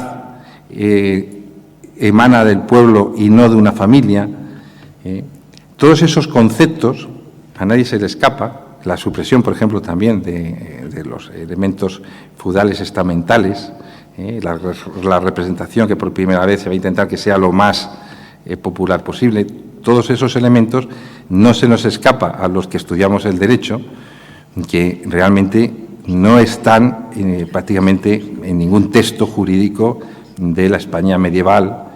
[SPEAKER 5] emana del pueblo y no de una familia, todos esos conceptos a nadie se le escapa. La supresión, por ejemplo, también de los elementos feudales estamentales, la representación que por primera vez se va a intentar que sea lo más popular posible. Todos esos elementos no se nos escapa a los que estudiamos el derecho, que realmente no están prácticamente en ningún texto jurídico de la España medieval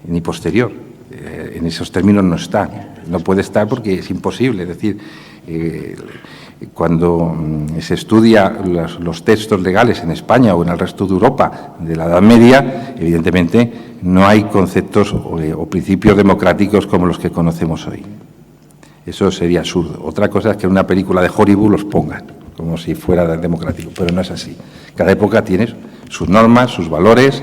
[SPEAKER 5] ni posterior. En esos términos no están. No puede estar porque es imposible. Es decir, cuando se estudia los textos legales en España o en el resto de Europa de la Edad Media, evidentemente no hay conceptos o principios democráticos como los que conocemos hoy. Eso sería absurdo. Otra cosa es que en una película de Hollywood los pongan, como si fuera democrático, pero no es así. Cada época tiene sus normas, sus valores,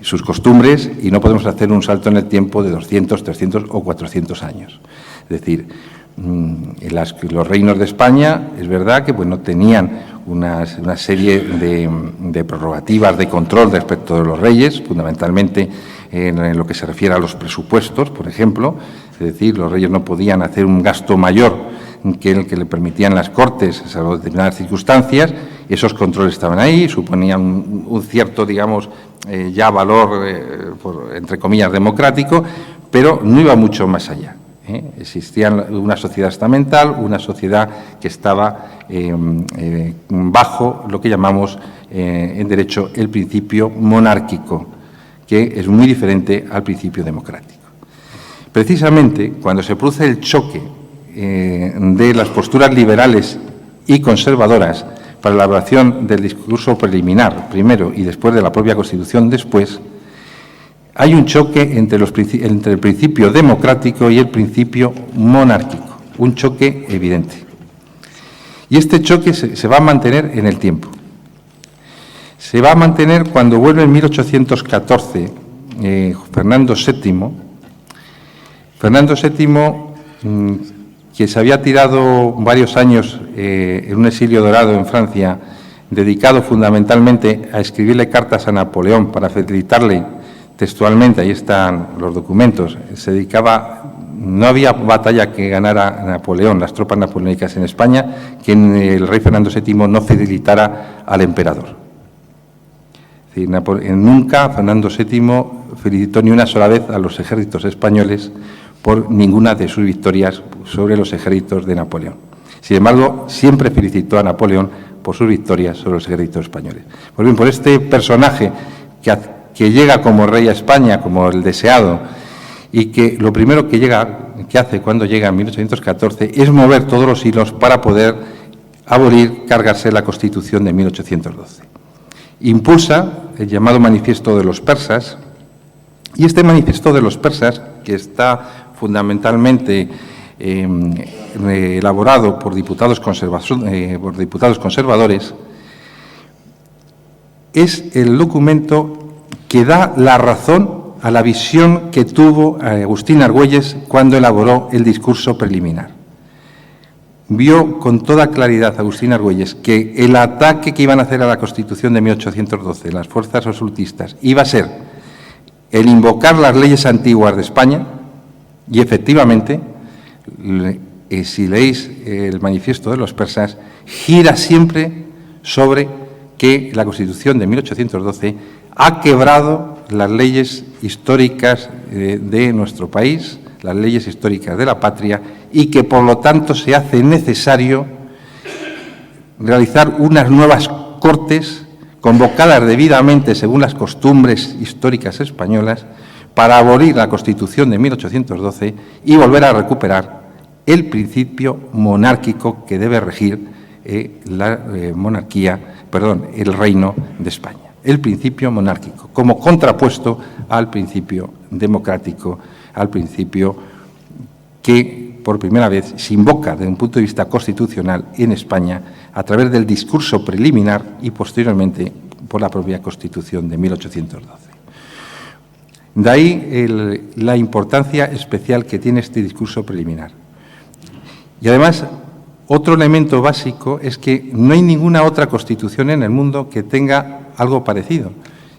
[SPEAKER 5] sus costumbres, y no podemos hacer un salto en el tiempo de 200, 300 o 400 años. Es decir, los reinos de España, es verdad que no tenían una serie de prerrogativas de control respecto de los reyes, fundamentalmente en lo que se refiere a los presupuestos, por ejemplo. Es decir, los reyes no podían hacer un gasto mayor que el que le permitían las Cortes, salvo determinadas circunstancias. Esos controles estaban ahí, suponían un cierto, digamos, ya valor, entre comillas, democrático, pero no iba mucho más allá. Existía una sociedad estamental, una sociedad que estaba bajo lo que llamamos en derecho el principio monárquico, que es muy diferente al principio democrático. Precisamente cuando se produce el choque de las posturas liberales y conservadoras para la elaboración del discurso preliminar primero y después de la propia Constitución después, hay un choque entre el principio democrático y el principio monárquico, un choque evidente. Y este choque se va a mantener en el tiempo. Se va a mantener cuando vuelve en 1814 Fernando VII. Fernando VII, que se había tirado varios años en un exilio dorado en Francia, dedicado fundamentalmente a escribirle cartas a Napoleón para felicitarle textualmente, ahí están los documentos, se dedicaba, no había batalla que ganara Napoleón, las tropas napoleónicas en España, que el rey Fernando VII no felicitara al emperador. Es decir, nunca Fernando VII felicitó ni una sola vez a los ejércitos españoles por ninguna de sus victorias sobre los ejércitos de Napoleón. Sin embargo, siempre felicitó a Napoleón por sus victorias sobre los ejércitos españoles. Pues bien, por este personaje que llega como rey a España, como el deseado, y que lo primero que hace cuando llega en 1814 es mover todos los hilos para poder abolir, cargarse la Constitución de 1812. Impulsa el llamado Manifiesto de los Persas, y este Manifiesto de los Persas, que está fundamentalmente elaborado por diputados conservadores, es el documento que da la razón a la visión que tuvo Agustín Argüelles cuando elaboró el discurso preliminar. Vio con toda claridad Agustín Argüelles que el ataque que iban a hacer a la Constitución de 1812 las fuerzas absolutistas iba a ser el invocar las leyes antiguas de España, y efectivamente, si leéis el Manifiesto de los Persas, gira siempre sobre que la Constitución de 1812 ha quebrado las leyes históricas de nuestro país, las leyes históricas de la patria, y que, por lo tanto, se hace necesario realizar unas nuevas Cortes convocadas debidamente según las costumbres históricas españolas para abolir la Constitución de 1812 y volver a recuperar el principio monárquico que debe regir el reino de España. El principio monárquico, como contrapuesto al principio democrático, al principio que por primera vez se invoca desde un punto de vista constitucional en España a través del discurso preliminar y posteriormente por la propia Constitución de 1812. De ahí la importancia especial que tiene este discurso preliminar. Y además, otro elemento básico es que no hay ninguna otra constitución en el mundo que tenga algo parecido.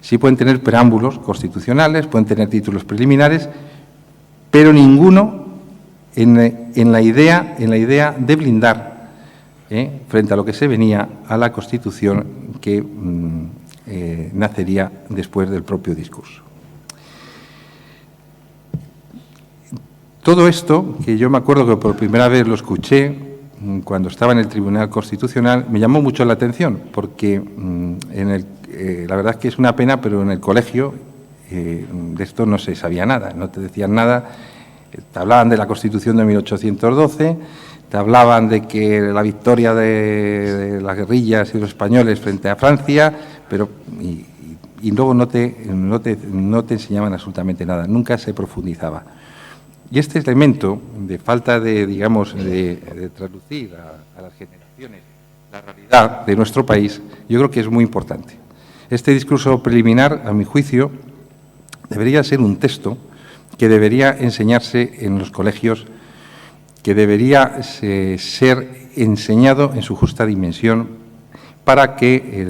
[SPEAKER 5] Sí pueden tener preámbulos constitucionales, pueden tener títulos preliminares, pero ninguno en la idea de blindar frente a lo que se venía a la Constitución que nacería después del propio discurso. Todo esto, que yo me acuerdo que por primera vez lo escuché cuando estaba en el Tribunal Constitucional, me llamó mucho la atención, porque la verdad es que es una pena, pero en el colegio de esto no se sabía nada, no te decían nada. Te hablaban de la Constitución de 1812, te hablaban de que la victoria de las guerrillas y los españoles frente a Francia, pero y luego no te enseñaban absolutamente nada, nunca se profundizaba. Y este elemento de falta de, digamos, de traducir a las generaciones la realidad de nuestro país, yo creo que es muy importante. Este discurso preliminar, a mi juicio, debería ser un texto que debería enseñarse en los colegios, que debería ser enseñado en su justa dimensión para que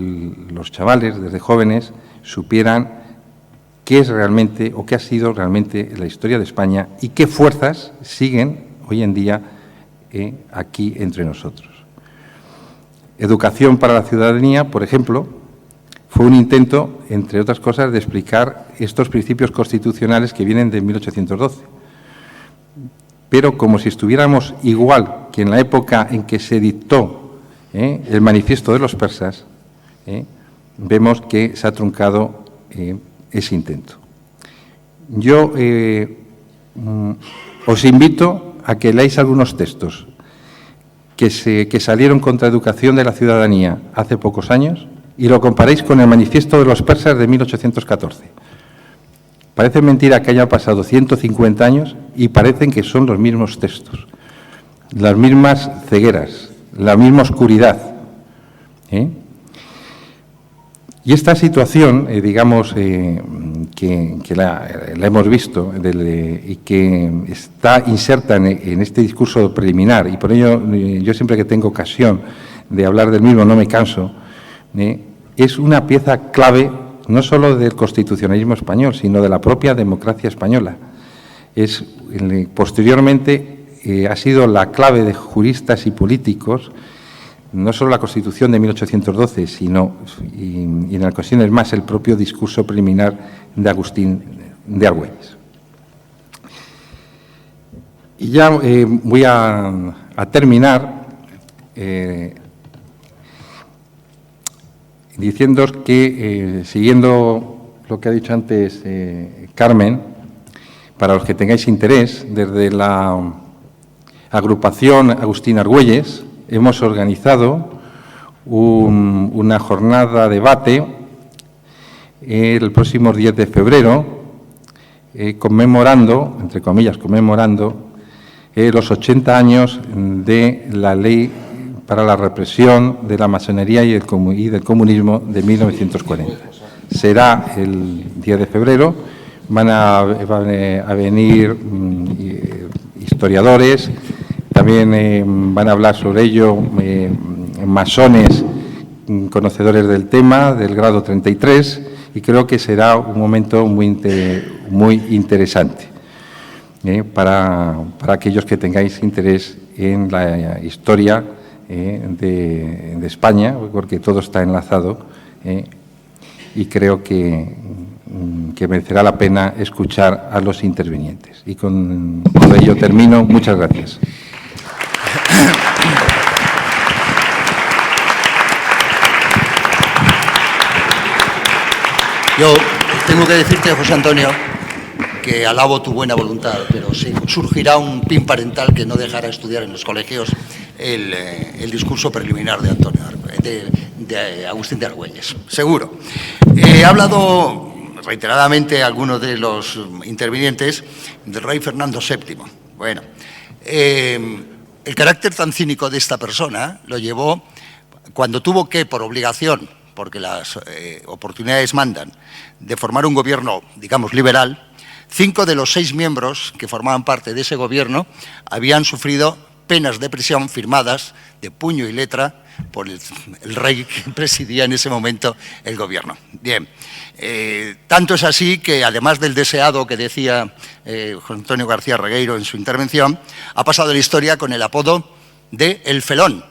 [SPEAKER 5] los chavales, desde jóvenes, supieran qué es realmente o qué ha sido realmente la historia de España y qué fuerzas siguen hoy en día aquí entre nosotros. Educación para la ciudadanía, por ejemplo, fue un intento, entre otras cosas, de explicar estos principios constitucionales que vienen de 1812. Pero como si estuviéramos igual que en la época en que se dictó el Manifiesto de los Persas, vemos que se ha truncado ese intento. Yo os invito a que leáis algunos textos que salieron contra educación de la ciudadanía hace pocos años y lo comparéis con el Manifiesto de los Persas de 1814. Parece mentira que haya pasado 150 años y parecen que son los mismos textos, las mismas cegueras, la misma oscuridad. Y esta situación, digamos, que la hemos visto y que está inserta en este discurso preliminar, y por ello yo siempre que tengo ocasión de hablar del mismo no me canso, es una pieza clave no solo del constitucionalismo español, sino de la propia democracia española. Posteriormente ha sido la clave de juristas y políticos, no solo la Constitución de 1812, sino, y en ocasiones más, el propio discurso preliminar de Agustín de Argüelles. Y ya voy a terminar diciéndoos que, siguiendo lo que ha dicho antes Carmen, para los que tengáis interés, desde la agrupación Agustín Argüelles hemos organizado una jornada de debate el próximo 10 de febrero, conmemorando, entre comillas, los 80 años de la Ley para la Represión de la Masonería y del Comunismo de 1940. Será el 10 de febrero, van a venir historiadores, también van a hablar sobre ello masones conocedores del tema, del grado 33, y creo que será un momento muy interesante para aquellos que tengáis interés en la historia de España, porque todo está enlazado y creo que merecerá la pena escuchar a los intervinientes. Y con ello termino. Muchas gracias.
[SPEAKER 1] Yo tengo que decirte, José Antonio, que alabo tu buena voluntad, pero sí, surgirá un pin parental que no dejará estudiar en los colegios el discurso preliminar de Agustín de Argüelles, seguro. Ha hablado reiteradamente algunos de los intervinientes del rey Fernando VII. Bueno, el carácter tan cínico de esta persona lo llevó cuando tuvo que, por obligación, porque las oportunidades mandan, de formar un gobierno, digamos, liberal. 5 de los 6 miembros que formaban parte de ese gobierno habían sufrido penas de prisión firmadas de puño y letra por el rey que presidía en ese momento el gobierno. Bien, tanto es así que, además del deseado que decía José Antonio García Regueiro en su intervención, ha pasado a la historia con el apodo de El Felón,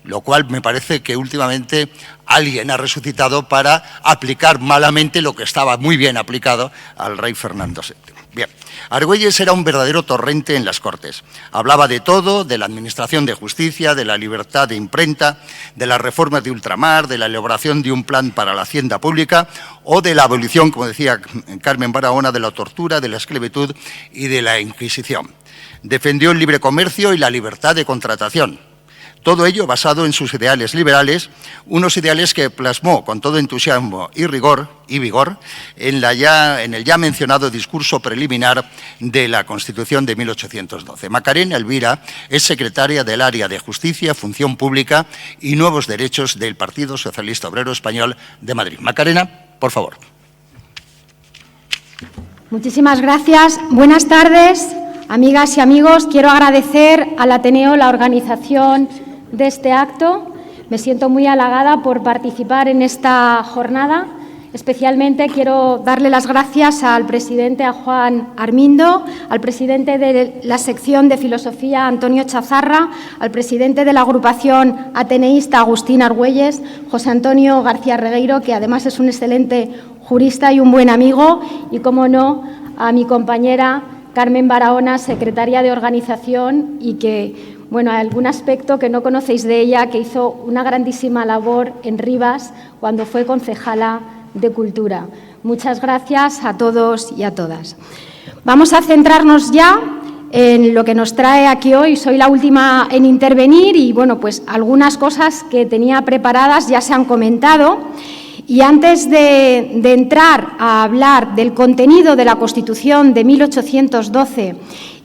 [SPEAKER 1] lo cual me parece que últimamente alguien ha resucitado para aplicar malamente lo que estaba muy bien aplicado al rey Fernando VII. Bien, Argüelles era un verdadero torrente en las Cortes. Hablaba de todo, de la administración de justicia, de la libertad de imprenta, de las reformas de ultramar, de la elaboración de un plan para la hacienda pública o de la abolición, como decía Carmen Barahona, de la tortura, de la esclavitud y de la Inquisición. Defendió el libre comercio y la libertad de contratación. Todo ello basado en sus ideales liberales, unos ideales que plasmó con todo entusiasmo y vigor en el ya mencionado discurso preliminar de la Constitución de 1812. Macarena Elvira es secretaria del Área de Justicia, Función Pública y Nuevos Derechos del Partido Socialista Obrero Español de Madrid. Macarena, por favor.
[SPEAKER 6] Muchísimas gracias. Buenas tardes, amigas y amigos. Quiero agradecer al Ateneo la organización de este acto. Me siento muy halagada por participar en esta jornada. Especialmente quiero darle las gracias al presidente, a Juan Armindo, al presidente de la sección de Filosofía, Antonio Chazarra, al presidente de la agrupación ateneísta, Agustín Argüelles, José Antonio García Regueiro, que además es un excelente jurista y un buen amigo, y, como no, a mi compañera Carmen Barahona, secretaria de organización, y que, bueno, hay algún aspecto que no conocéis de ella, que hizo una grandísima labor en Rivas cuando fue concejala de Cultura. Muchas gracias a todos y a todas. Vamos a centrarnos ya en lo que nos trae aquí hoy. Soy la última en intervenir y, bueno, pues algunas cosas que tenía preparadas ya se han comentado. Y antes de entrar a hablar del contenido de la Constitución de 1812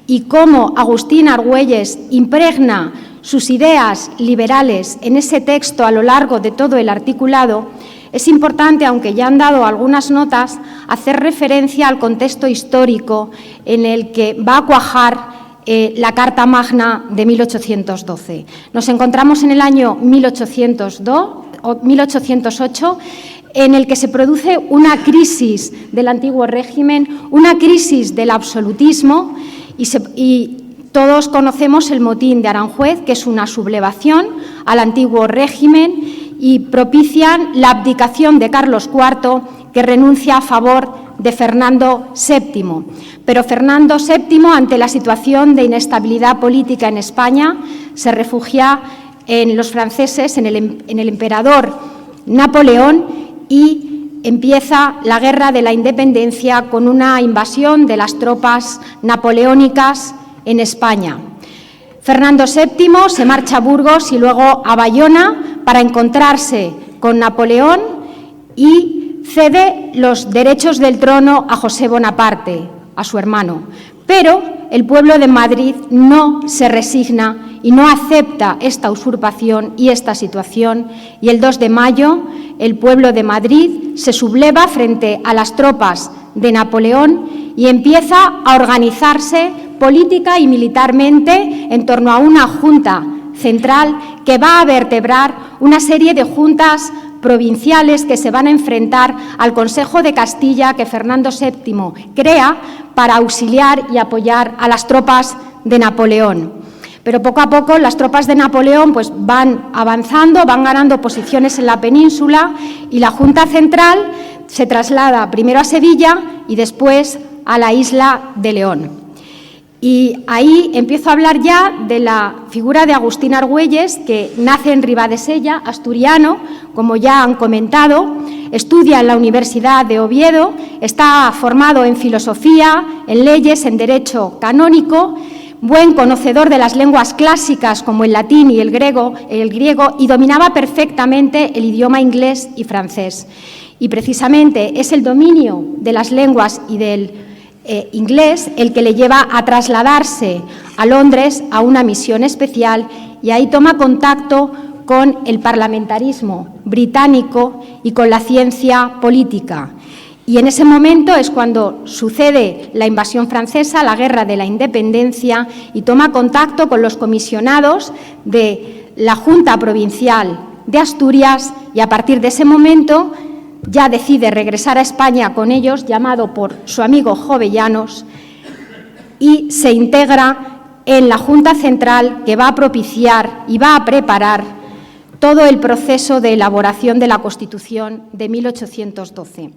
[SPEAKER 6] y cómo Agustín Argüelles impregna sus ideas liberales en ese texto a lo largo de todo el articulado, es importante, aunque ya han dado algunas notas, hacer referencia al contexto histórico en el que va a cuajar la Carta Magna de 1812. Nos encontramos en el año 1808, en el que se produce una crisis del antiguo régimen, una crisis del absolutismo, y todos conocemos el motín de Aranjuez, que es una sublevación al antiguo régimen, y propician la abdicación de Carlos IV, que renuncia a favor de Fernando VII. Pero Fernando VII, ante la situación de inestabilidad política en España, se refugia en los franceses, en el emperador Napoleón y empieza la Guerra de la Independencia con una invasión de las tropas napoleónicas en España. Fernando VII se marcha a Burgos y luego a Bayona para encontrarse con Napoleón y cede los derechos del trono a José Bonaparte, a su hermano. Pero el pueblo de Madrid no se resigna y no acepta esta usurpación y esta situación, y el 2 de mayo el pueblo de Madrid se subleva frente a las tropas de Napoleón y empieza a organizarse política y militarmente en torno a una junta central que va a vertebrar una serie de juntas provinciales que se van a enfrentar al Consejo de Castilla que Fernando VII crea para auxiliar y apoyar a las tropas de Napoleón. Pero poco a poco las tropas de Napoleón pues, van avanzando, van ganando posiciones en la península y la Junta Central se traslada primero a Sevilla y después a la isla de León. Y ahí empiezo a hablar ya de la figura de Agustín Argüelles, que nace en Ribadesella, asturiano, como ya han comentado, estudia en la Universidad de Oviedo, está formado en filosofía, en leyes, en derecho canónico, buen conocedor de las lenguas clásicas como el latín y el griego, y dominaba perfectamente el idioma inglés y francés. Y precisamente es el dominio de las lenguas y del inglés el que le lleva a trasladarse a Londres a una misión especial y ahí toma contacto con el parlamentarismo británico y con la ciencia política. Y en ese momento es cuando sucede la invasión francesa, la Guerra de la Independencia, y toma contacto con los comisionados de la Junta Provincial de Asturias y a partir de ese momento ya decide regresar a España con ellos, llamado por su amigo Jovellanos, y se integra en la Junta Central que va a propiciar y va a preparar todo el proceso de elaboración de la Constitución de 1812.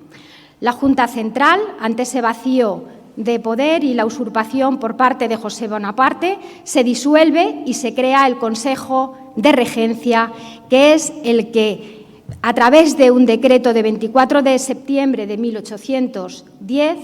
[SPEAKER 6] La Junta Central, ante ese vacío de poder y la usurpación por parte de José Bonaparte, se disuelve y se crea el Consejo de Regencia, que es el que, a través de un decreto de 24 de septiembre de 1810,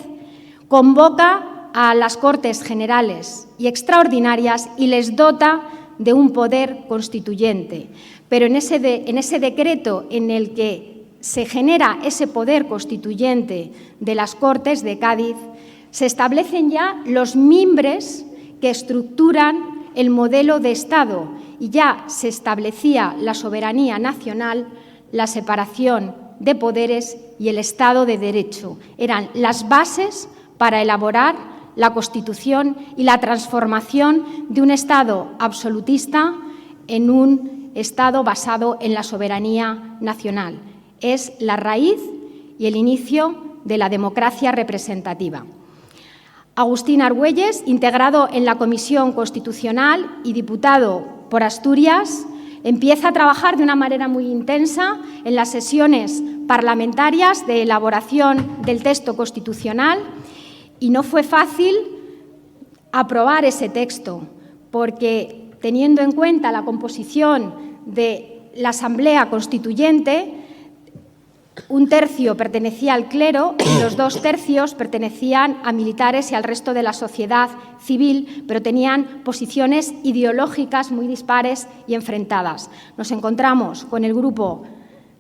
[SPEAKER 6] convoca a las Cortes Generales y Extraordinarias y les dota de un poder constituyente. Pero en ese decreto en el que se genera ese poder constituyente de las Cortes de Cádiz, se establecen ya los mimbres que estructuran el modelo de Estado y ya se establecía la soberanía nacional, la separación de poderes y el Estado de Derecho. Eran las bases para elaborar la Constitución y la transformación de un Estado absolutista en un Estado basado en la soberanía nacional. Es la raíz y el inicio de la democracia representativa. Agustín Argüelles, integrado en la Comisión Constitucional y diputado por Asturias, empieza a trabajar de una manera muy intensa en las sesiones parlamentarias de elaboración del texto constitucional y no fue fácil aprobar ese texto porque, teniendo en cuenta la composición de la Asamblea Constituyente, un tercio pertenecía al clero y los 2 tercios pertenecían a militares y al resto de la sociedad civil, pero tenían posiciones ideológicas muy dispares y enfrentadas. Nos encontramos con el grupo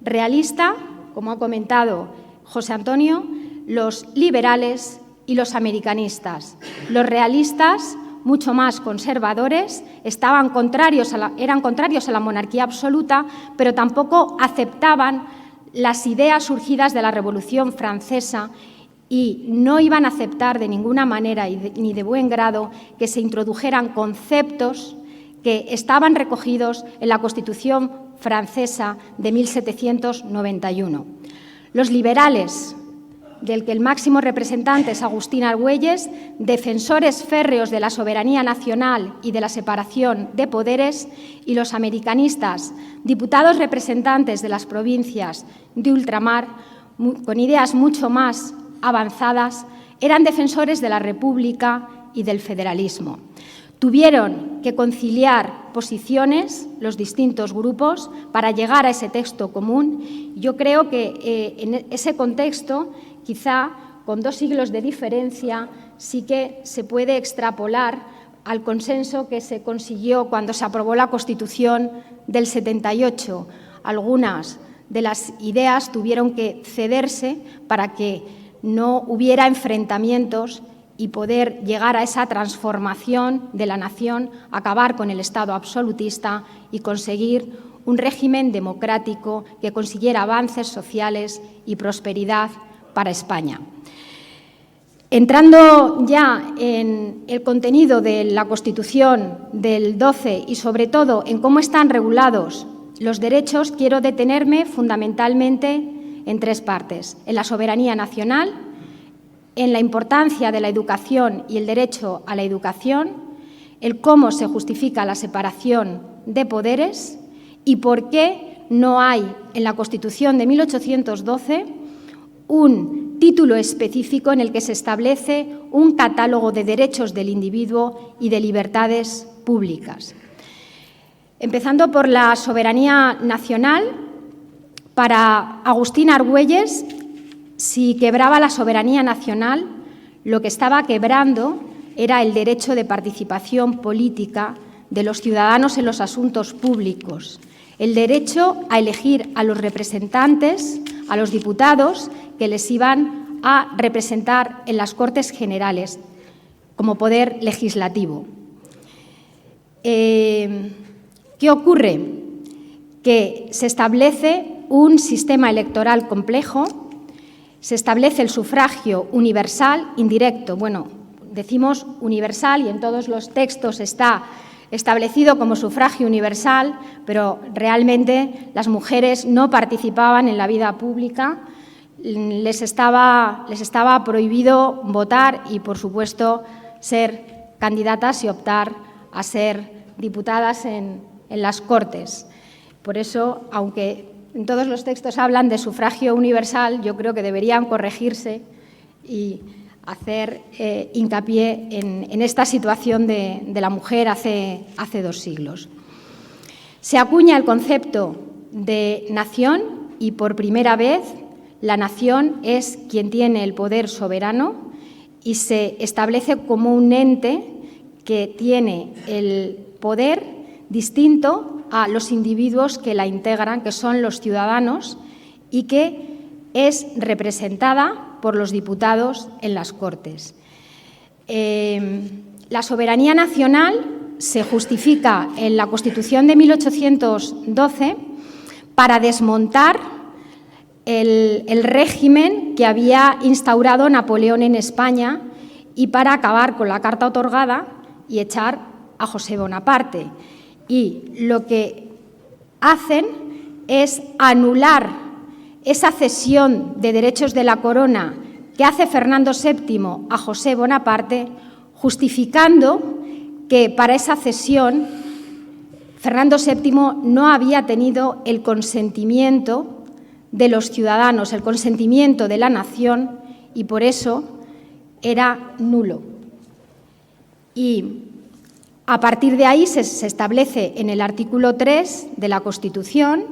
[SPEAKER 6] realista, como ha comentado José Antonio, los liberales y los americanistas. Los realistas, mucho más conservadores, eran contrarios a la monarquía absoluta, pero tampoco aceptaban las ideas surgidas de la Revolución Francesa y no iban a aceptar de ninguna manera ni de buen grado que se introdujeran conceptos que estaban recogidos en la Constitución francesa de 1791. Los liberales, del que el máximo representante es Agustín Argüelles, defensores férreos de la soberanía nacional y de la separación de poderes, y los americanistas, diputados representantes de las provincias de ultramar, con ideas mucho más avanzadas, eran defensores de la República y del federalismo. Tuvieron que conciliar posiciones los distintos grupos para llegar a ese texto común. Yo creo que en ese contexto, quizá con 2 siglos de diferencia, sí que se puede extrapolar al consenso que se consiguió cuando se aprobó la Constitución del 78. Algunas de las ideas tuvieron que cederse para que no hubiera enfrentamientos y poder llegar a esa transformación de la nación, acabar con el Estado absolutista y conseguir un régimen democrático que consiguiera avances sociales y prosperidad para España. Entrando ya en el contenido de la Constitución del 12 y, sobre todo, en cómo están regulados los derechos, quiero detenerme fundamentalmente en 3 partes: en la soberanía nacional, en la importancia de la educación y el derecho a la educación, el cómo se justifica la separación de poderes y por qué no hay en la Constitución de 1812 un título específico en el que se establece un catálogo de derechos del individuo y de libertades públicas. Empezando por la soberanía nacional, para Agustín Argüelles, si quebraba la soberanía nacional, lo que estaba quebrando era el derecho de participación política de los ciudadanos en los asuntos públicos, el derecho a elegir a los representantes, a los diputados que les iban a representar en las Cortes Generales como poder legislativo. ¿Qué ocurre? Que se establece un sistema electoral complejo. Se establece el sufragio universal indirecto. Bueno, decimos universal y en todos los textos está establecido como sufragio universal, pero realmente las mujeres no participaban en la vida pública, les estaba prohibido votar y, por supuesto, ser candidatas y optar a ser diputadas en las Cortes. Por eso, aunque en todos los textos hablan de sufragio universal, yo creo que deberían corregirse y hacer hincapié en esta situación de la mujer hace 2 siglos. Se acuña el concepto de nación y, por primera vez, la nación es quien tiene el poder soberano y se establece como un ente que tiene el poder distinto a los individuos que la integran, que son los ciudadanos, y que es representada por los diputados en las Cortes. La soberanía nacional se justifica en la Constitución de 1812 para desmontar el régimen que había instaurado Napoleón en España y para acabar con la Carta otorgada y echar a José Bonaparte. Y lo que hacen es anular esa cesión de derechos de la corona que hace Fernando VII a José Bonaparte, justificando que para esa cesión Fernando VII no había tenido el consentimiento de los ciudadanos, el consentimiento de la nación, y por eso era nulo. Y a partir de ahí se establece en el artículo 3 de la Constitución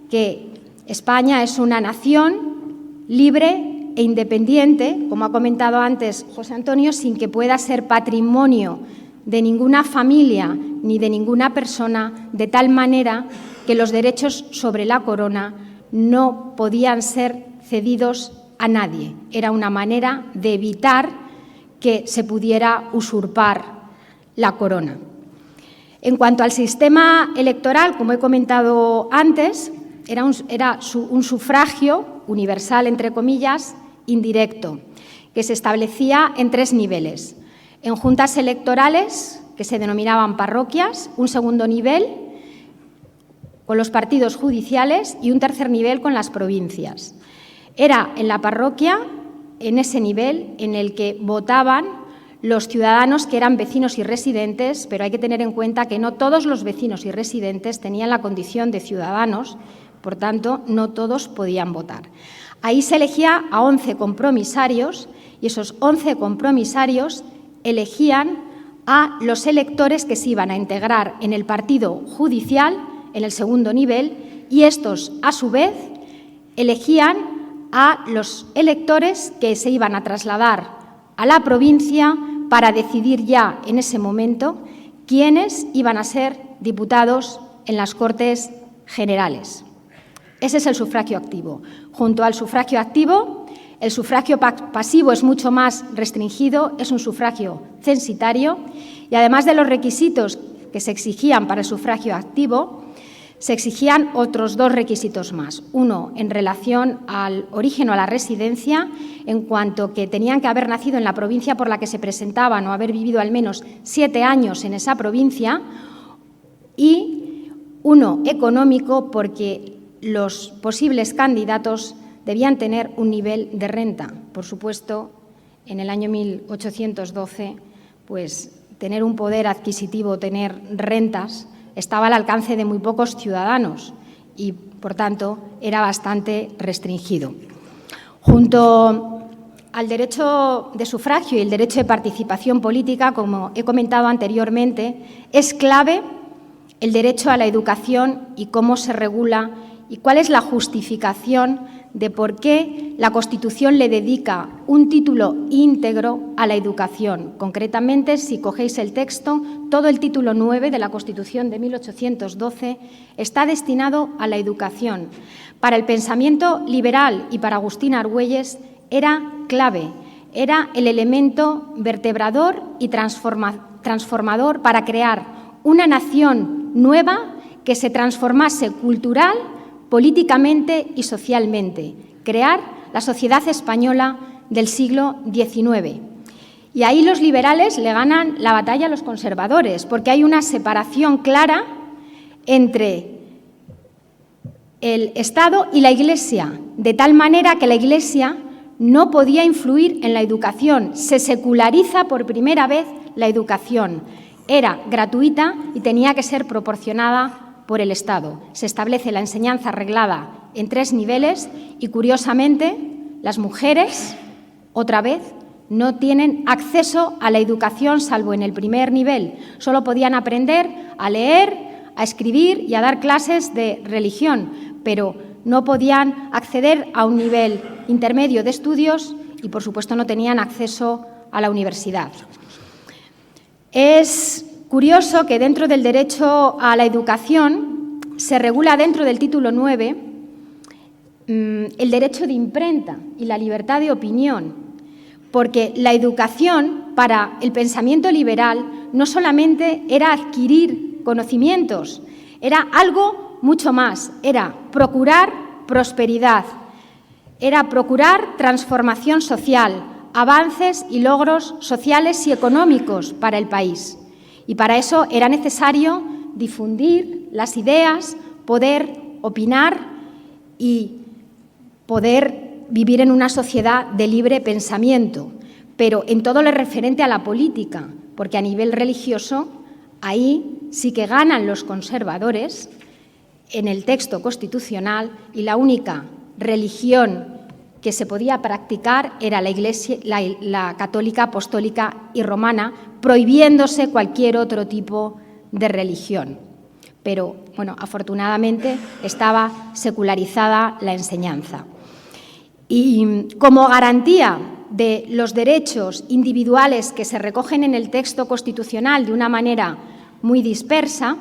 [SPEAKER 6] que España es una nación libre e independiente, como ha comentado antes José Antonio, sin que pueda ser patrimonio de ninguna familia ni de ninguna persona, de tal manera que los derechos sobre la corona no podían ser cedidos a nadie. Era una manera de evitar que se pudiera usurpar la corona. En cuanto al sistema electoral, como he comentado antes, era un sufragio universal, entre comillas, indirecto, que se establecía en 3 niveles. En juntas electorales, que se denominaban parroquias, un segundo nivel con los partidos judiciales y un tercer nivel con las provincias. Era en la parroquia, en ese nivel, en el que votaban los ciudadanos que eran vecinos y residentes, pero hay que tener en cuenta que no todos los vecinos y residentes tenían la condición de ciudadanos, por tanto, no todos podían votar. Ahí se elegía a 11 compromisarios y esos 11 compromisarios elegían a los electores que se iban a integrar en el partido judicial, en el segundo nivel, y estos, a su vez, elegían a los electores que se iban a trasladar a la provincia para decidir ya en ese momento quiénes iban a ser diputados en las Cortes Generales. Ese es el sufragio activo. Junto al sufragio activo, el sufragio pasivo es mucho más restringido, es un sufragio censitario y además de los requisitos que se exigían para el sufragio activo, se exigían otros 2 requisitos más. Uno, en relación al origen o a la residencia, en cuanto que tenían que haber nacido en la provincia por la que se presentaban o haber vivido al menos 7 años en esa provincia, y uno, económico, porque los posibles candidatos debían tener un nivel de renta. Por supuesto, en el año 1812, pues tener un poder adquisitivo, tener rentas, estaba al alcance de muy pocos ciudadanos y, por tanto, era bastante restringido. Junto al derecho de sufragio y el derecho de participación política, como he comentado anteriormente, es clave el derecho a la educación y cómo se regula y cuál es la justificación de por qué la Constitución le dedica un título íntegro a la educación. Concretamente, si cogéis el texto, todo el título 9 de la Constitución de 1812 está destinado a la educación. Para el pensamiento liberal y para Agustín Argüelles era clave, era el elemento vertebrador y transformador para crear una nación nueva que se transformase cultural, políticamente y socialmente, crear la sociedad española del siglo XIX. Y ahí los liberales le ganan la batalla a los conservadores, porque hay una separación clara entre el Estado y la Iglesia, de tal manera que la Iglesia no podía influir en la educación. Se seculariza por primera vez la educación. Era gratuita y tenía que ser proporcionada por el Estado. Se establece la enseñanza reglada en 3 niveles y, curiosamente, las mujeres, otra vez, no tienen acceso a la educación salvo en el primer nivel. Solo podían aprender a leer, a escribir y a dar clases de religión, pero no podían acceder a un nivel intermedio de estudios y, por supuesto, no tenían acceso a la universidad. Es curioso que dentro del derecho a la educación se regula dentro del título 9 el derecho de imprenta y la libertad de opinión, porque la educación para el pensamiento liberal no solamente era adquirir conocimientos, era algo mucho más, era procurar prosperidad, era procurar transformación social, avances y logros sociales y económicos para el país. Y para eso era necesario difundir las ideas, poder opinar y poder vivir en una sociedad de libre pensamiento, pero en todo lo referente a la política, porque a nivel religioso ahí sí que ganan los conservadores en el texto constitucional y la única religión que se podía practicar era la Iglesia, la católica, apostólica y romana, prohibiéndose cualquier otro tipo de religión. Pero, bueno, afortunadamente estaba secularizada la enseñanza. Y como garantía de los derechos individuales que se recogen en el texto constitucional de una manera muy dispersa,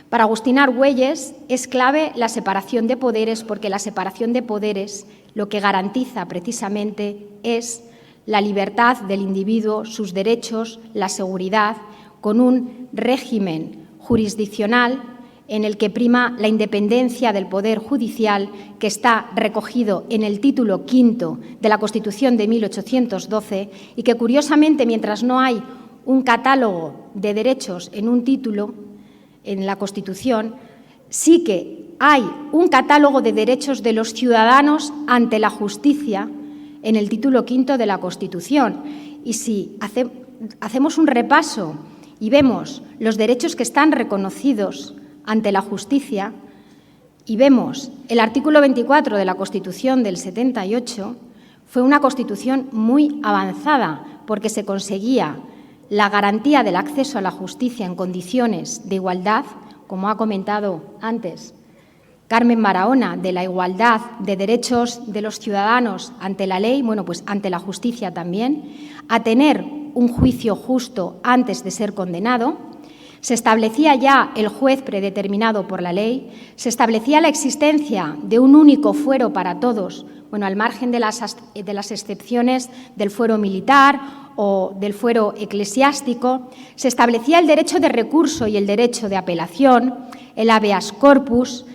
[SPEAKER 6] para Agustín Argüelles es clave la separación de poderes, porque la separación de poderes lo que garantiza precisamente es la libertad del individuo, sus derechos, la seguridad, con un régimen jurisdiccional en el que prima la independencia del Poder Judicial, que está recogido en el título 5 de la Constitución de 1812 y que, curiosamente, mientras no hay un catálogo de derechos en un título en la Constitución, sí que hay un catálogo de derechos de los ciudadanos ante la justicia en el título 5 de la Constitución. Y si hacemos un repaso y vemos los derechos que están reconocidos ante la justicia y vemos el artículo 24 de la Constitución del 78, fue una Constitución muy avanzada porque se conseguía la garantía del acceso a la justicia en condiciones de igualdad, como ha comentado antes Carmen Barahona, de la igualdad de derechos de los ciudadanos ante la ley, bueno, pues ante la justicia también, a tener un juicio justo antes de ser condenado. Se establecía ya el juez predeterminado por la ley, se establecía la existencia de un único fuero para todos, bueno, al margen de las excepciones del fuero militar o del fuero eclesiástico, se establecía el derecho de recurso y el derecho de apelación, el habeas corpus.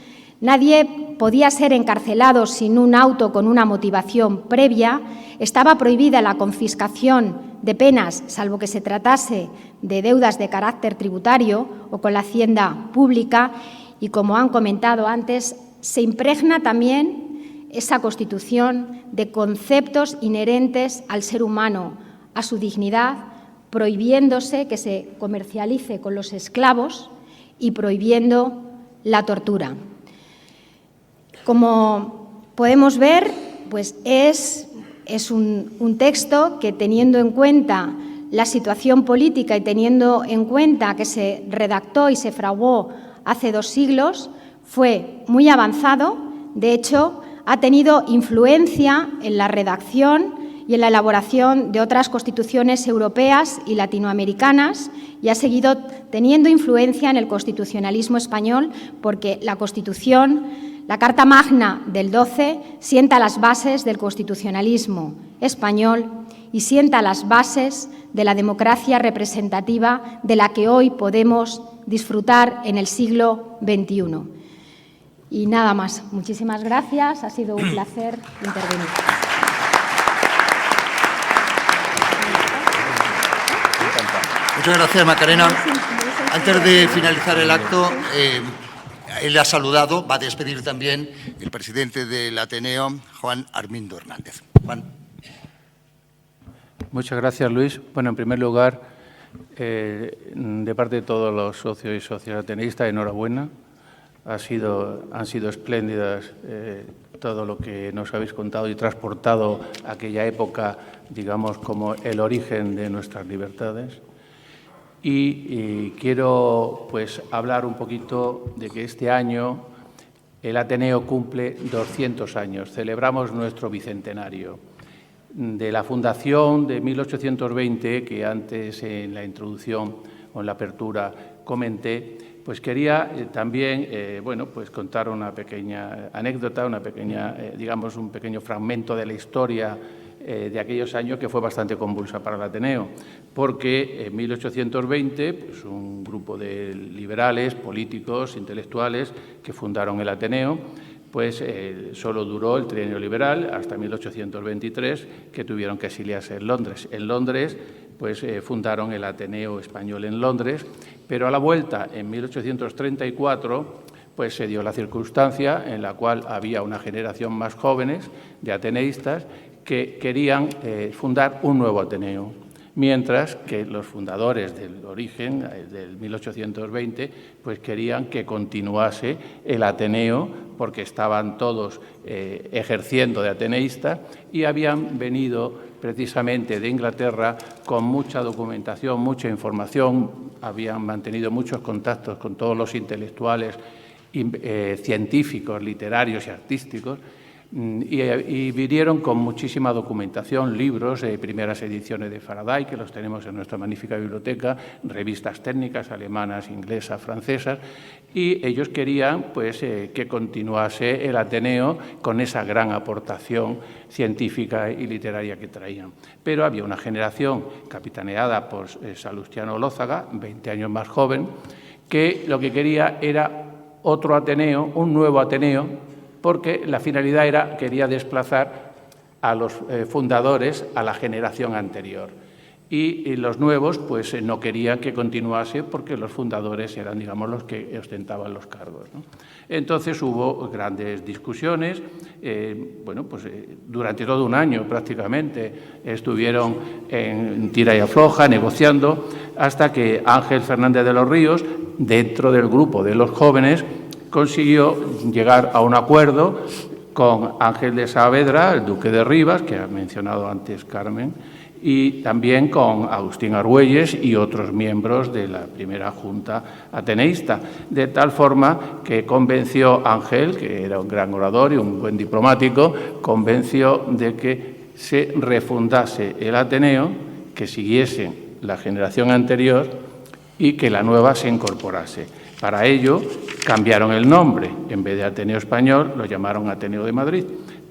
[SPEAKER 6] Nadie podía ser encarcelado sin un auto con una motivación previa, estaba prohibida la confiscación de penas, salvo que se tratase de deudas de carácter tributario o con la hacienda pública, y como han comentado antes, se impregna también esa Constitución de conceptos inherentes al ser humano, a su dignidad, prohibiéndose que se comercialice con los esclavos y prohibiendo la tortura. Como podemos ver, pues es un texto que, teniendo en cuenta la situación política y teniendo en cuenta que se redactó y se fraguó hace 2 siglos, fue muy avanzado. De hecho, ha tenido influencia en la redacción y en la elaboración de otras constituciones europeas y latinoamericanas, y ha seguido teniendo influencia en el constitucionalismo español, porque la Constitución, la Carta Magna del 12, sienta las bases del constitucionalismo español y sienta las bases de la democracia representativa de la que hoy podemos disfrutar en el siglo XXI. Y nada más. Muchísimas gracias. Ha sido un placer intervenir.
[SPEAKER 1] Muchas gracias, Macarena. Antes de finalizar el acto, él ha saludado, va a despedir también el presidente del Ateneo, Juan Armindo Hernández. Juan.
[SPEAKER 2] Muchas gracias, Luis. Bueno, en primer lugar, de parte de todos los socios y socias ateneístas, enhorabuena. Han sido espléndidas todo lo que nos habéis contado y transportado a aquella época, digamos, como el origen de nuestras libertades. Y quiero pues hablar un poquito de que este año el Ateneo cumple 200 años. Celebramos nuestro bicentenario. De la fundación de 1820, que antes en la introducción o en la apertura comenté, pues quería también bueno, pues contar una pequeña anécdota, digamos, un pequeño fragmento de la historia de aquellos años, que fue bastante convulsa para el Ateneo, porque en 1820 pues un grupo de liberales, políticos, intelectuales que fundaron el Ateneo, pues solo duró el trienio liberal hasta 1823, que tuvieron que exiliarse en Londres. En Londres pues fundaron el Ateneo Español en Londres, pero a la vuelta, en 1834, pues se dio la circunstancia en la cual había una generación más jóvenes de ateneístas que querían fundar un nuevo Ateneo, mientras que los fundadores del origen, del 1820, pues querían que continuase el Ateneo, porque estaban todos ejerciendo de ateneístas y habían venido precisamente de Inglaterra con mucha documentación, mucha información, habían mantenido muchos contactos con todos los intelectuales, científicos, literarios y artísticos, y vinieron con muchísima documentación, libros, primeras ediciones de Faraday, que los tenemos en nuestra magnífica biblioteca, revistas técnicas alemanas, inglesas, francesas, y ellos querían pues, que continuase el Ateneo con esa gran aportación científica y literaria que traían. Pero había una generación capitaneada por Salustiano Olózaga, 20 años más joven, que lo que quería era otro Ateneo, un nuevo Ateneo, porque la finalidad quería desplazar a los fundadores a la generación anterior. Y los nuevos pues no querían que continuase porque los fundadores eran, digamos, los que ostentaban los cargos, ¿no? Entonces hubo grandes discusiones, bueno, pues durante todo un año prácticamente estuvieron en tira y afloja, negociando, hasta que Ángel Fernández de los Ríos, dentro del grupo de los jóvenes, consiguió llegar a un acuerdo con Ángel de Saavedra, el duque de Rivas, que ha mencionado antes Carmen, y también con Agustín Argüelles y otros miembros de la primera Junta Ateneísta, de tal forma que convenció a Ángel, que era un gran orador y un buen diplomático, convenció de que se refundase el Ateneo, que siguiese la generación anterior y que la nueva se incorporase. Para ello cambiaron el nombre, en vez de Ateneo Español lo llamaron Ateneo de Madrid.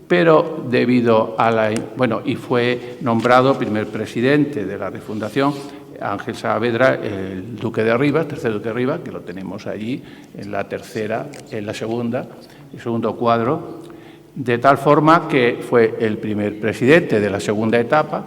[SPEAKER 2] Pero debido a la... Bueno, y fue nombrado primer presidente de la refundación Ángel Saavedra, el duque de Rivas, tercer duque de Rivas, que lo tenemos allí en la tercera, en la segunda, el segundo cuadro, de tal forma que fue el primer presidente de la segunda etapa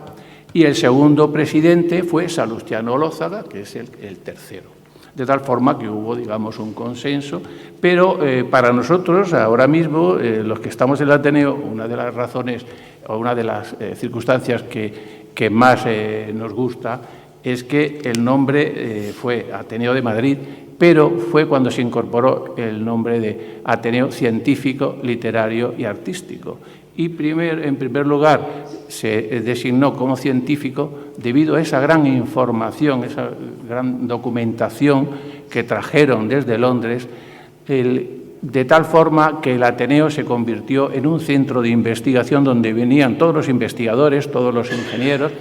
[SPEAKER 2] y el segundo presidente fue Salustiano Olózaga, que es el tercero. De tal forma que hubo, digamos, un consenso, pero para nosotros, ahora mismo, los que estamos en el Ateneo, una de las razones o una de las circunstancias que más nos gusta es que el nombre fue Ateneo de Madrid, pero fue cuando se incorporó el nombre de Ateneo Científico, Literario y Artístico. Y en primer lugar se designó como científico debido a esa gran información, esa gran documentación que trajeron desde Londres, de tal forma que el Ateneo se convirtió en un centro de investigación donde venían todos los investigadores, todos los ingenieros,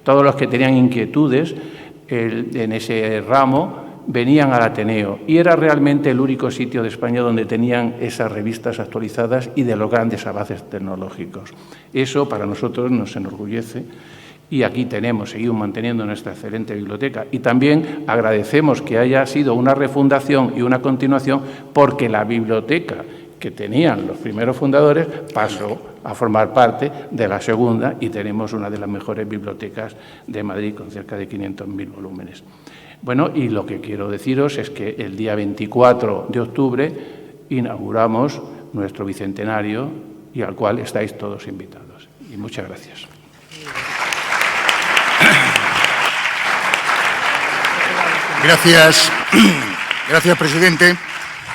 [SPEAKER 2] todos los que tenían inquietudes en ese ramo, venían al Ateneo y era realmente el único sitio de España donde tenían esas revistas actualizadas y de los grandes avances tecnológicos. Eso para nosotros nos enorgullece y aquí seguimos manteniendo nuestra excelente biblioteca. Y también agradecemos que haya sido una refundación y una continuación porque la biblioteca que tenían los primeros fundadores pasó a formar parte de la segunda y tenemos una de las mejores bibliotecas de Madrid con cerca de 500.000 volúmenes. Bueno, y lo que quiero deciros es que el día 24 de octubre inauguramos nuestro bicentenario y al cual estáis todos invitados. Y muchas gracias.
[SPEAKER 1] Gracias, presidente.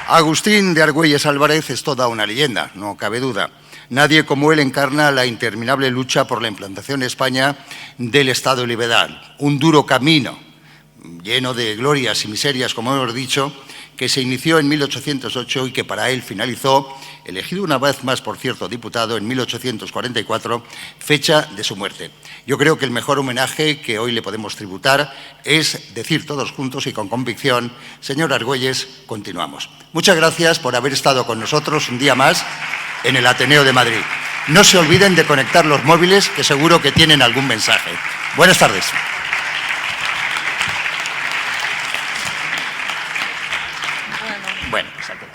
[SPEAKER 1] Agustín de Argüelles Álvarez es toda una leyenda, no cabe duda. Nadie como él encarna la interminable lucha por la implantación en España del Estado liberal. Un duro camino, lleno de glorias y miserias, como hemos dicho, que se inició en 1808 y que para él finalizó, elegido una vez más, por cierto, diputado en 1844, fecha de su muerte. Yo creo que el mejor homenaje que hoy le podemos tributar es decir todos juntos y con convicción: señor Argüelles, continuamos. Muchas gracias por haber estado con nosotros un día más en el Ateneo de Madrid. No se olviden de conectar los móviles, que seguro que tienen algún mensaje. Buenas tardes. Bueno, exacto.